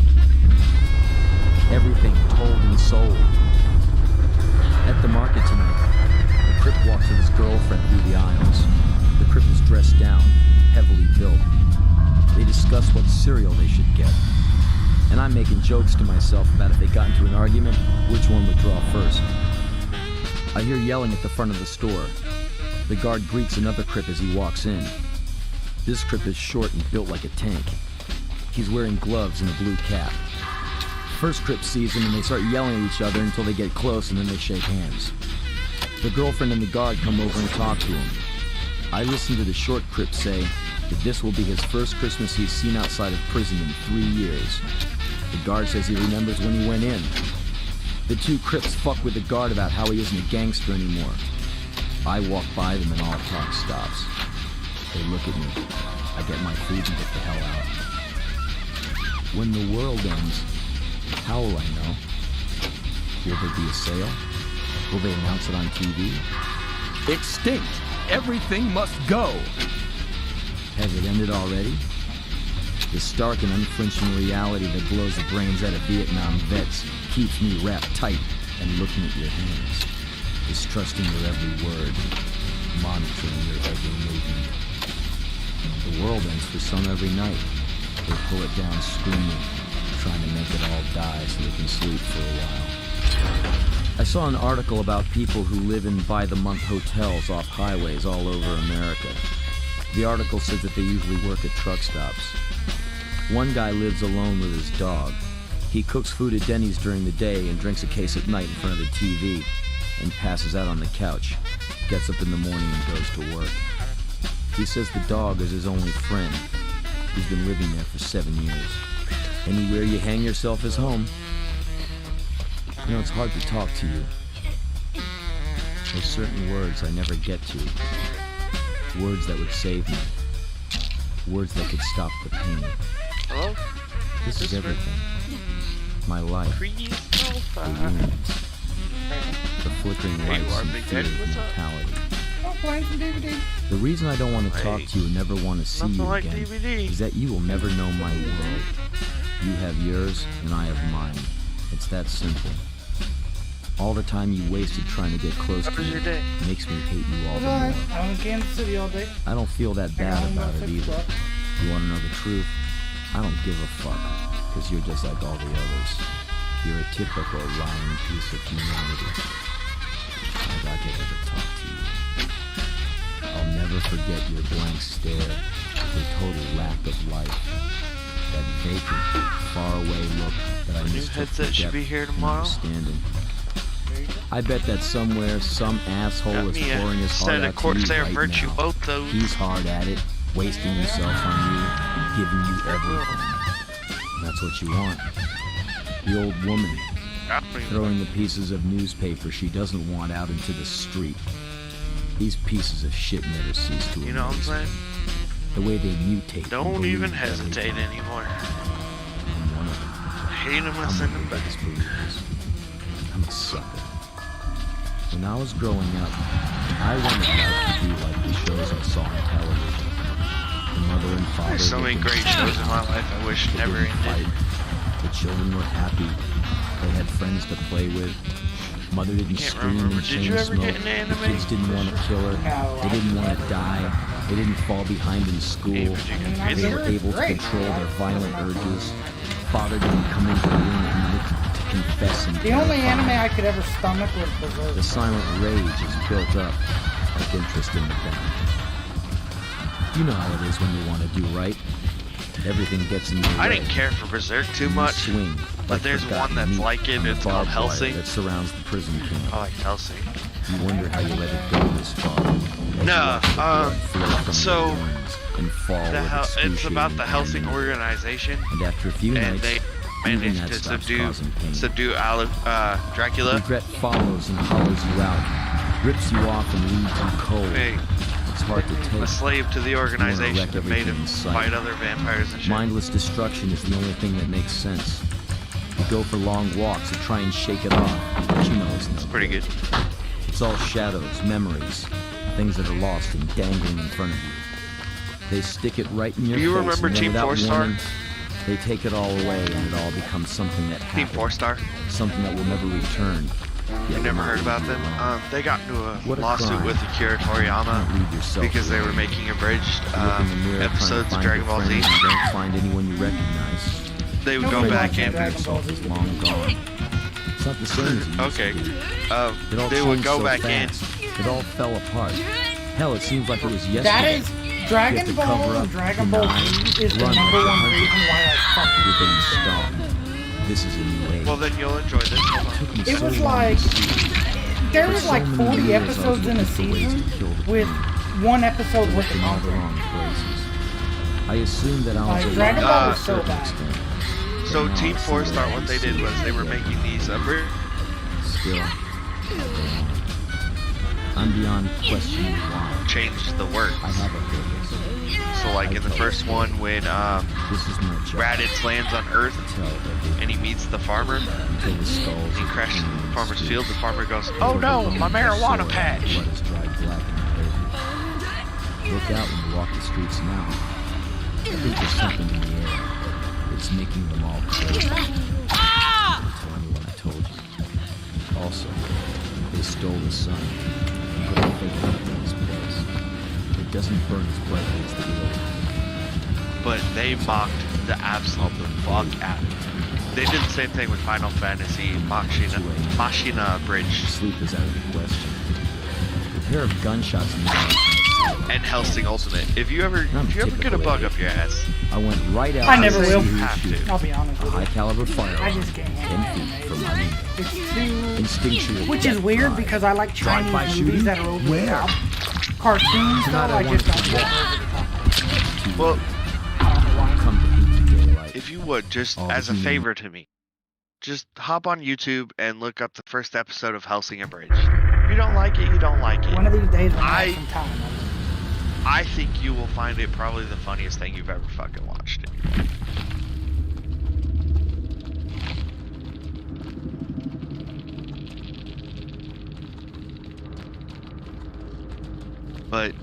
Everything told and sold. At the market tonight, the Crip walks with his girlfriend through the aisles. The Crip is dressed down, heavily built. They discuss what cereal they should get. And I'm making jokes to myself about if they got into an argument, which one would draw first. I hear yelling at the front of the store. The guard greets another Crip as he walks in. This Crip is short and built like a tank. He's wearing gloves and a blue cap. First Crip sees him and they start yelling at each other until they get close and then they shake hands. The girlfriend and the guard come over and talk to him. I listen to the short Crip say that this will be his first Christmas he's seen outside of prison in 3 years. The guard says he remembers when he went in. The two Crips fuck with the guard about how he isn't a gangster anymore. I walk by them and all talk stops. They look at me. I get my food and get the hell out. When the world ends, how will I know? Will there be a sale? Will they announce it on TV? Extinct! Everything must go! Has it ended already? The stark and unflinching reality that blows the brains out of Vietnam vets keeps me wrapped tight and looking at your hands, distrusting your every word, monitoring your every movement. The world ends for some every night. They pull it down screaming, trying to make it all die so they can sleep for a while. I saw an article about people who live in by-the-month hotels off highways all over America. The article said that they usually work at truck stops. One guy lives alone with his dog. He cooks food at Denny's during the day and drinks a case at night in front of the TV and passes out on the couch, gets up in the morning and goes to work. He says the dog is his only friend. He's been living there for 7 years. Anywhere you hang yourself is home. You know, it's hard to talk to you. There's certain words I never get to. Words that would save me. Words that could stop the pain. Hello? This is everything. my life, the wounds, the flickering lights and fear of mortality. Oh, playing some DVD. The reason I don't want to talk to you and never want to see you again is that you will never know my world. You have yours and I have mine. It's that simple. All the time you wasted trying to get close to me makes me hate you all the more. I'm in Kansas City all day. I don't feel that bad about it either. You want to know the truth? I don't give a fuck, because you're just like all the others. You're a typical lying piece of humanity. If I could ever talk to you. I'll never forget your blank stare, your total lack of life. That vacant, faraway look that I mistook for depth and understanding. I bet that somewhere some asshole is pouring his heart out to you right now. He's hard at it, wasting himself on you, giving you everything. That's what you want. The old woman, throwing the pieces of newspaper she doesn't want out into the street. These pieces of shit never cease to amaze me. You know what I'm saying? The way they mutate. Don't even hesitate anymore. I'm one of them. Hate them and send them back. I'm a sucker. When I was growing up, I wanted life to be like the shows I saw on television. The mother and father. There's so many great shows in my life I wish never ended. The children were happy. They had friends to play with. Mother didn't scream and chain smoke. The kids didn't want to kill her. They didn't want to die. They didn't fall behind in school. They were able to control their violent urges. Father didn't come into the room at night to confess and The only anime I could ever stomach was Berserk. The silent rage is built up like interest in the bank. You know how it is when you want to do right. Everything gets in your way. I didn't care for Berserk too much, swing, but there's one that's like it. It's called Hellsing. That surrounds the prison camp. I like Hellsing. You wonder how you let it go this far. No, so it's about the Hellsing organization, and after a few nights, they managed to subdue Dracula. Regret follows and hollows you out, rips you off and leaves you cold. It's hard to take. A slave to the organization that made him fight other vampires and shit. Mindless destruction is the only thing that makes sense. You go for long walks to try and shake it off, but you know it's no pretty good. It's all shadows, memories, things that are lost and dangling in front of you. They stick it right in your face. Do you remember and Team 4-Star? They take it all away and it all becomes something that happened. Team 4-Star? Something that will never return. You never heard about them? They got into a lawsuit with Akira Toriyama because they were making abridged episodes of Dragon Ball Z. You don't find anyone you recognize. They would go back in. Is long gone. It's not the same as it used okay. to be. They would go back in. It all fell apart. Hell, it seems like it was yesterday. That is Dragon Ball and Dragon Ball Z is the #1 reason why I fucking This is a new age. Well, then you'll enjoy this. It was like there was like 40 episodes in a season with one episode worth of content. I assume that I was Dragon Ball was so bad. So Team 4-Star, what they did was they were making these Still, I'm beyond questioning why. Changed the words. I have a purpose. So like in the first one when Raditz lands on Earth and he meets the farmer, he crashes in the farmer's field, the farmer goes, "Oh no, my marijuana patch!" Look out when you walk the streets now. I think there's something in the air. It's making them all crazy. Don't tell anyone I told you. Also, they stole the sun and put a fake light in his place. It doesn't burn as brightly as the glow. But they mocked the absolute fuck out. They did the same thing with Final Fantasy Machina Bridge. Sleep is out of the question. A pair of gunshots in the and Hellsing Ultimate. If you ever get a bug up your ass, I went right out. I never will. You have to. I'll be honest with you. A high caliber firearm. I just can't. 10 feet from my knee. It's too instinctual. Which is weird because I like Chinese movies that are over the top. Cartoons though, I just don't get over the top. Well, if you would, just as a favor to me, just hop on YouTube and look up the first episode of Hellsing Abridged. If you don't like it, you don't like it. One of these days when I have some time. I think you will find it probably the funniest thing you've ever fucking watched. But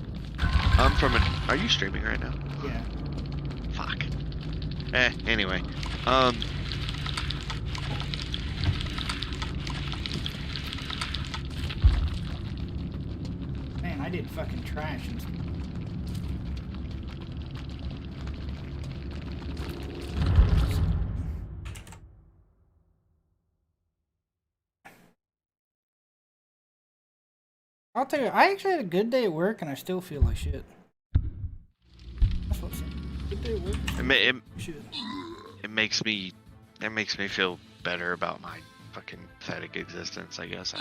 I'm from an. Are you streaming right now? Yeah. Fuck. Anyway. Man, I did fucking trash and stuff. I'll tell you, I actually had a good day at work and I still feel like shit. That's what's up. Good day at work. It makes me feel better about my fucking pathetic existence, I guess.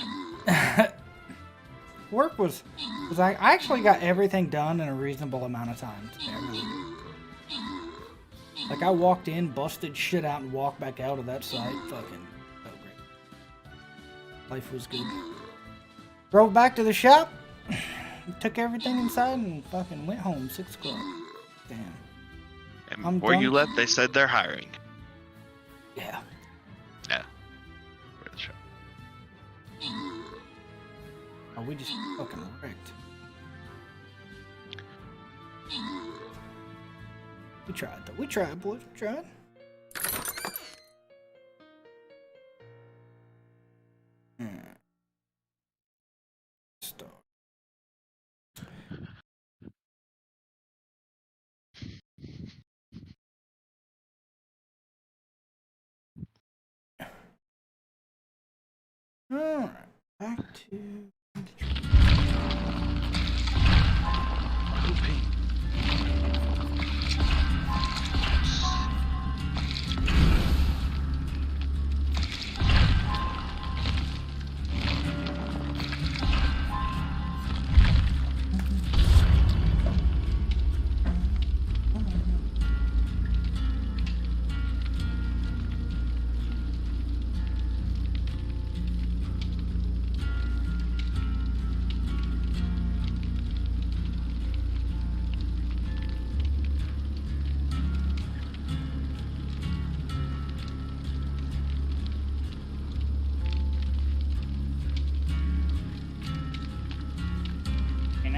Work was I actually got everything done in a reasonable amount of time today. I really did. Like I walked in, busted shit out, and walked back out of that site. Fucking felt great. Life was good. Drove back to the shop, took everything inside, and fucking went home 6 o'clock. Damn. And before you left, they said they're hiring. Yeah. Yeah. We're the show. Oh, we just fucking wrecked. We tried, though. We tried, boys. We tried. Stop. Alright, back to...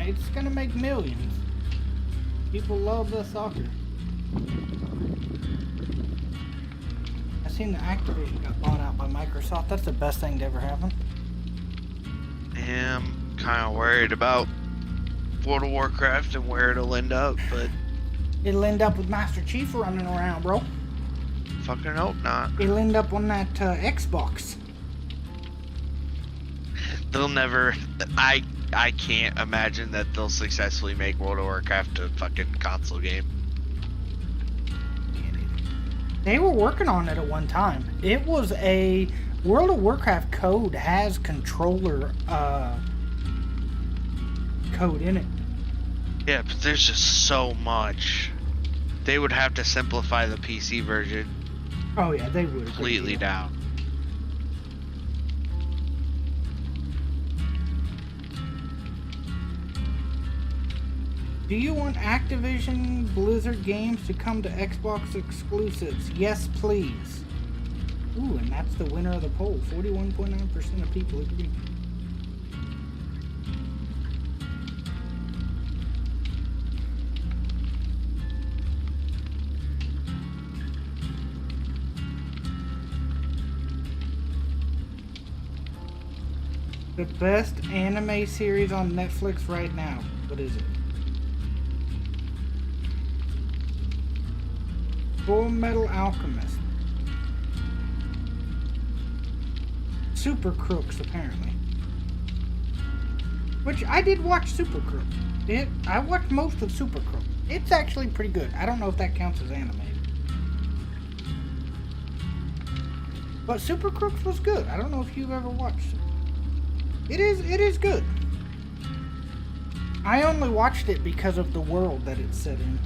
It's gonna make millions. People love the soccer. I seen the Activision got bought out by Microsoft. That's the best thing to ever happen. Yeah, I'm kind of worried about World of Warcraft and where it'll end up, but... It'll end up with Master Chief running around, bro. Fucking hope not. It'll end up on that Xbox. They'll never... I can't imagine that they'll successfully make World of Warcraft a fucking console game. They were working on it at one time. It was a... World of Warcraft code has controller code in it. Yeah, but there's just so much. They would have to simplify the PC version. Oh yeah, they would. Completely down. Do you want Activision Blizzard games to come to Xbox exclusives? Yes, please. Ooh, and that's the winner of the poll. 41.9% of people agree. The best anime series on Netflix right now. What is it? Full Metal Alchemist. Super Crooks, apparently. Which, I did watch Super Crooks. I watched most of Super Crooks. It's actually pretty good. I don't know if that counts as animated. But Super Crooks was good. I don't know if you've ever watched it. It is good. I only watched it because of the world that it's set in.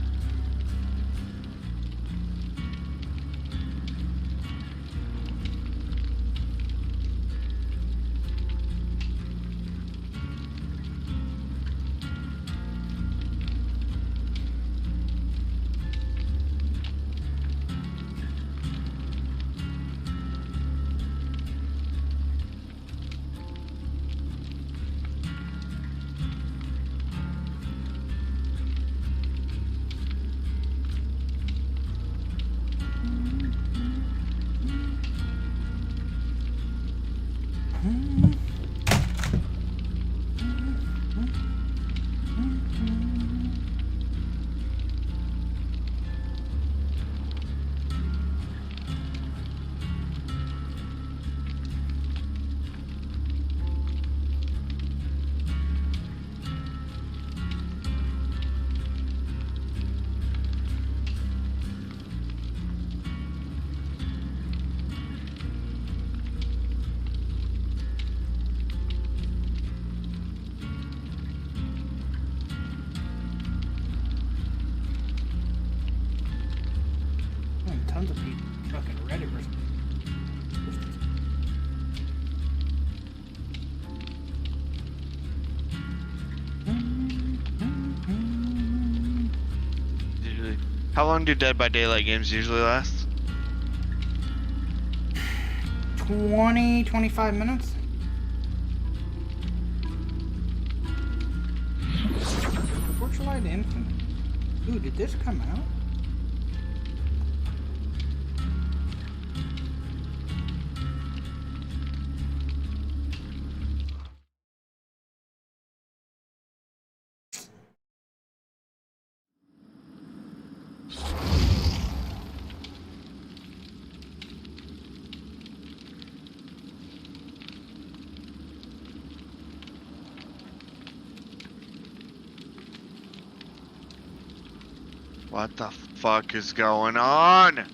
tons of people. Fucking Reddit versus. Usually, how long do Dead by Daylight games usually last? 20-25 minutes. Torchlight Infinite. Ooh, did this come out? What the fuck is going on?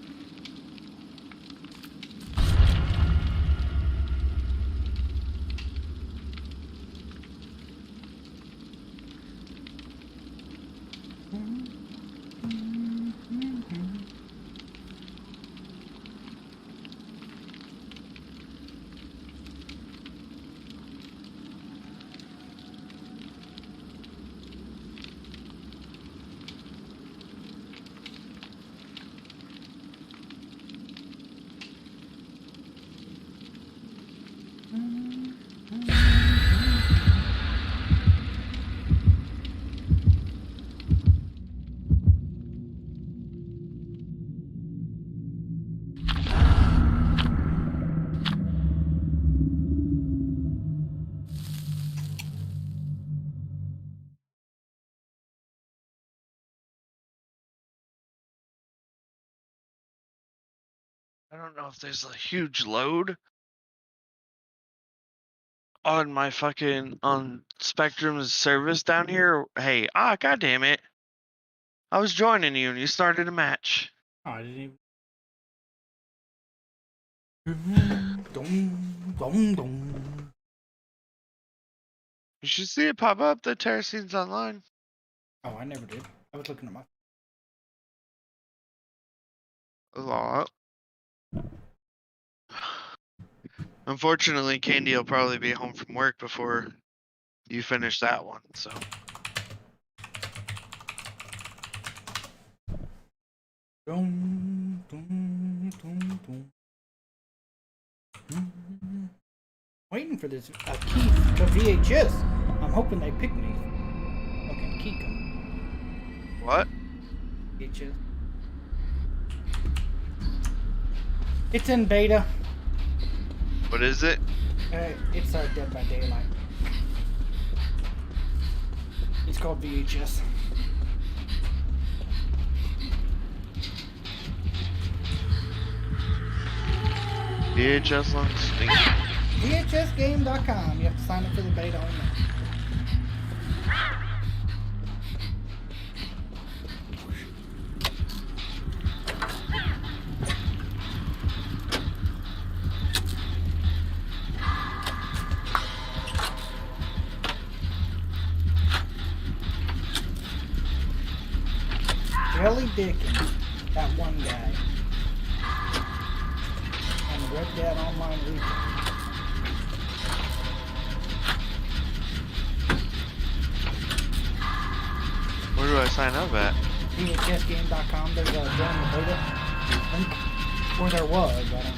I don't know if there's a huge load on my on Spectrum's service down here. Hey, god damn it. I was joining you and you started a match. Oh, I didn't even. You should see it pop up, the Terracines Online. Oh, I never did. I was looking at my. A lot. Unfortunately, Candy will probably be home from work before you finish that one, so. Waiting for this key to VHS. I'm hoping they pick me. Fucking key coming. What? VHS. It's in beta. What is it? It's Dead by Daylight. It's called VHS. VHS on Steam. VHSgame.com. You have to sign up for the beta only. Jelly Dickens, that one guy, and Red Dead Online Legion. Where do I sign up at? VHSgame.com. There's a join the beta link, or there was, I don't know,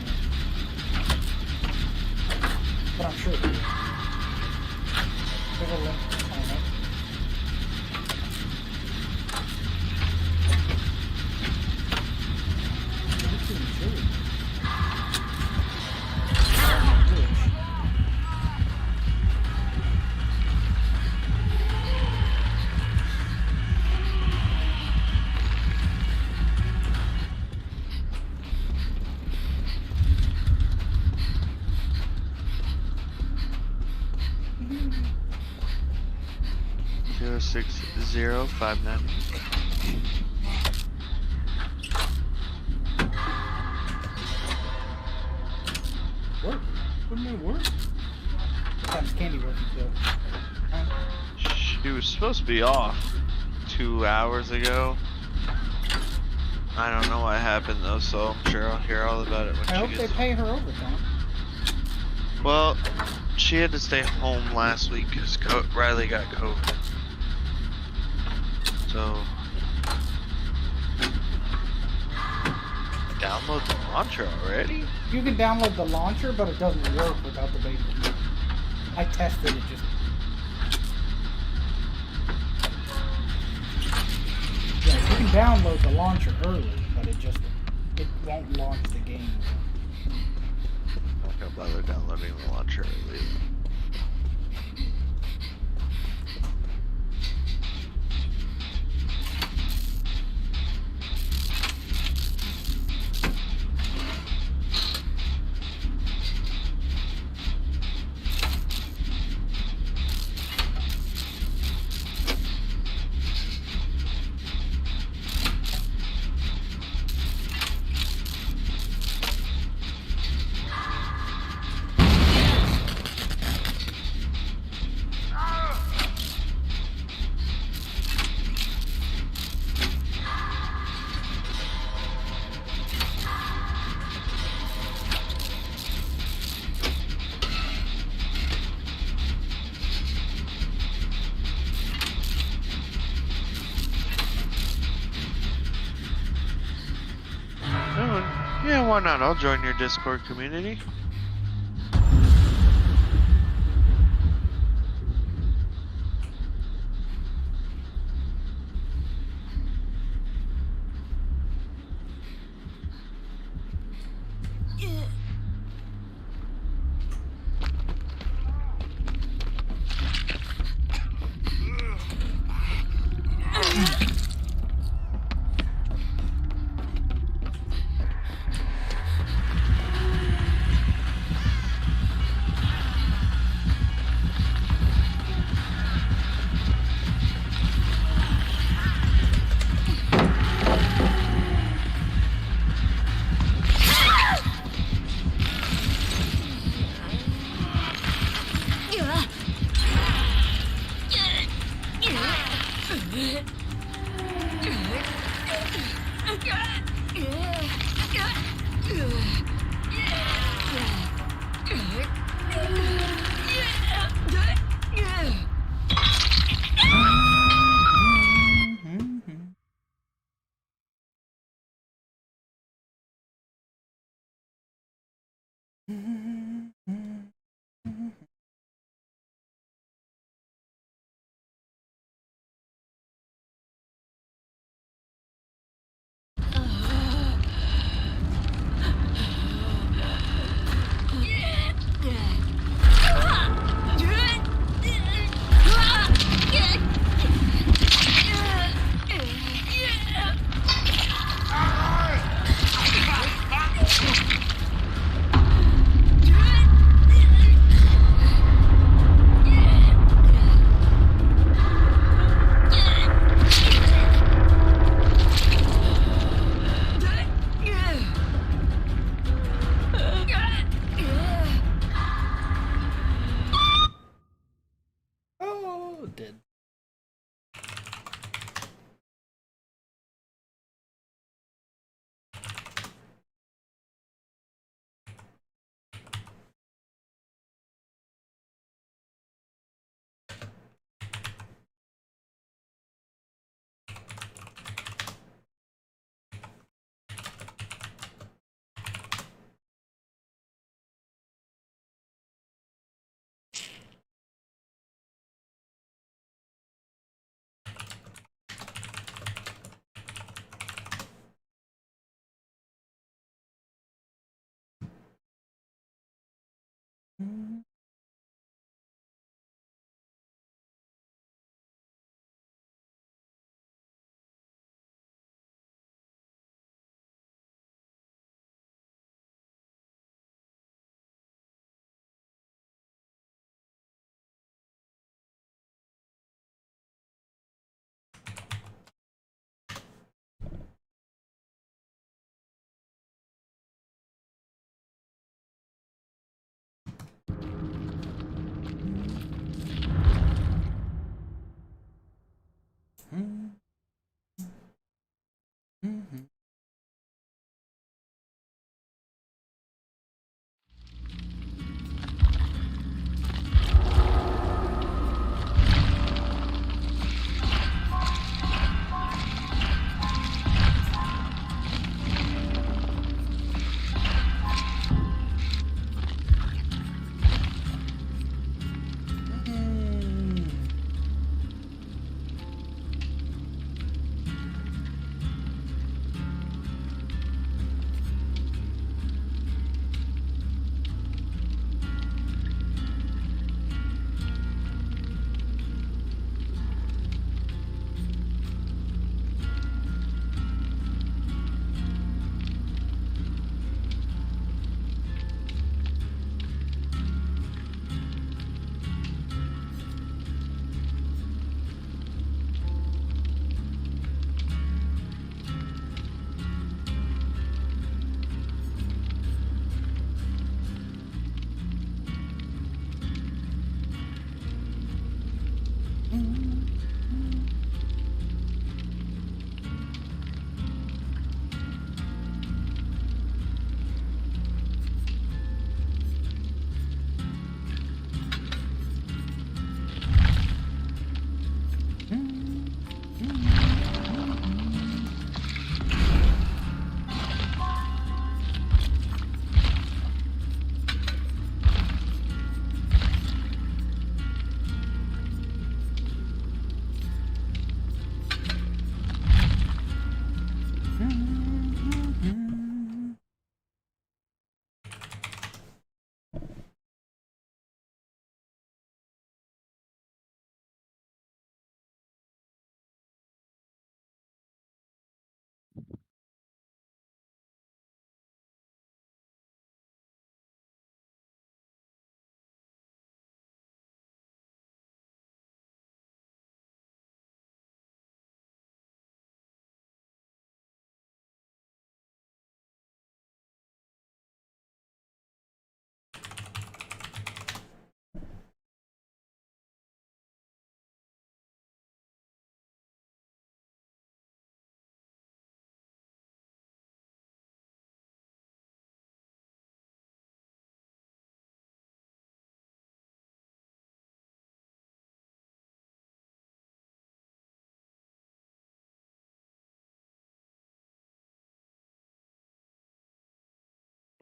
but I'm sure there's a link to sign up. Zero 6059. Work? Wouldn't it work? Sometimes Candy working too. She was supposed to be off 2 hours ago. I don't know what happened though, so I'm sure I'll hear all about it when I she hope they gets pay her overtime. Well, she had to stay home last week because Riley got COVID. So, download the launcher already? You can download the launcher, but it doesn't work without the beta. I tested it just. Yeah, you can download the launcher early, but it won't launch the game. I'm not gonna bother downloading the launcher early. Yeah, why not? I'll join your Discord community.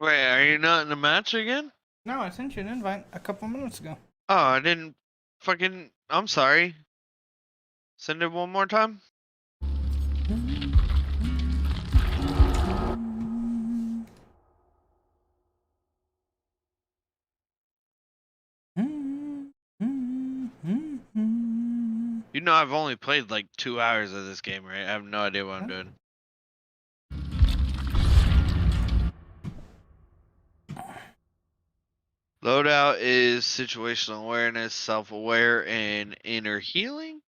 Wait, are you not in the match again? No, I sent you an invite a couple minutes ago. Oh, I didn't fucking. I'm sorry. Send it one more time. You know, I've only played like 2 hours of this game, right? I have no idea what I'm doing. Loadout is situational awareness, self-aware, and inner healing.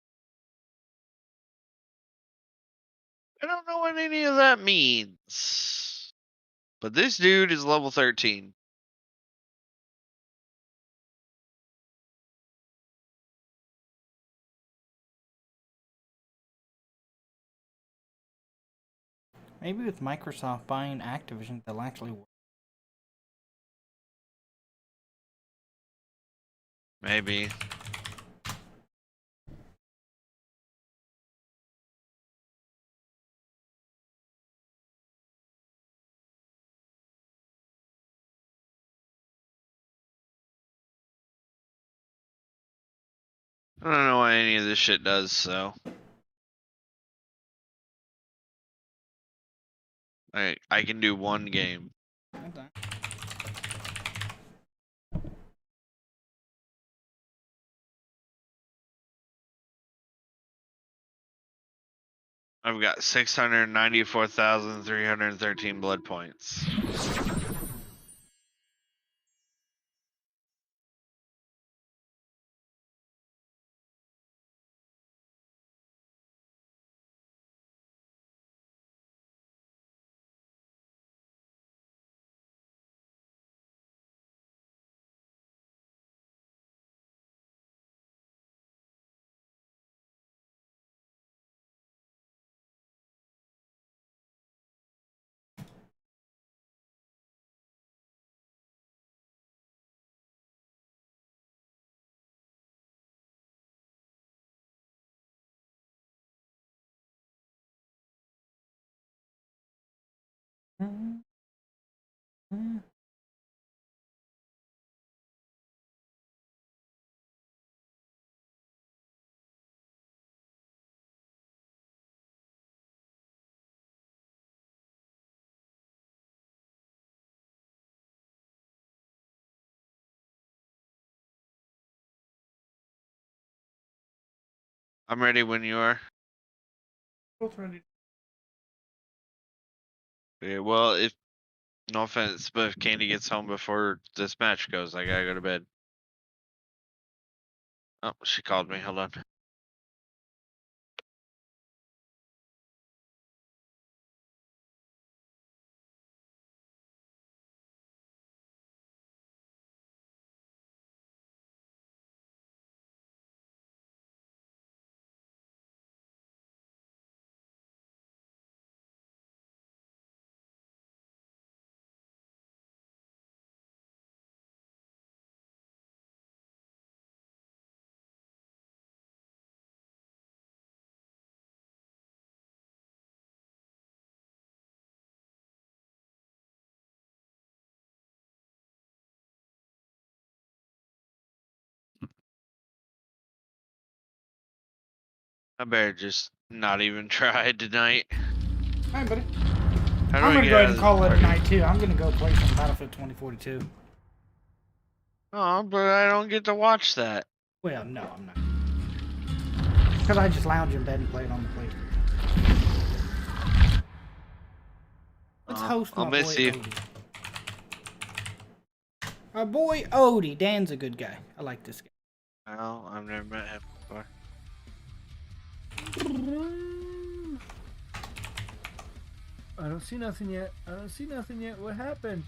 I don't know what any of that means. But this dude is level 13. Maybe with Microsoft buying Activision, they'll actually work. Maybe. I don't know what any of this shit does, so. I can do one game. Okay. I've got 694,313 blood points. I'm ready when you are. Both ready. Yeah, well, if no offense, but if Candy gets home before this match goes, I gotta go to bed. Oh, she called me. Hold on. I better just not even try tonight. Alright, buddy. How do I'm I gonna get go out ahead of and call it a this night too. I'm gonna go play some Battlefield 2042. Oh, but I don't get to watch that. Well, no, I'm not. Because I just lounge in bed and play it on the PlayStation. Let's host my I'll miss boy you. Odie. Our boy Odie. Dan's a good guy. I like this guy. Well, I've never met him before. I don't see nothing yet. I don't see nothing yet. What happened?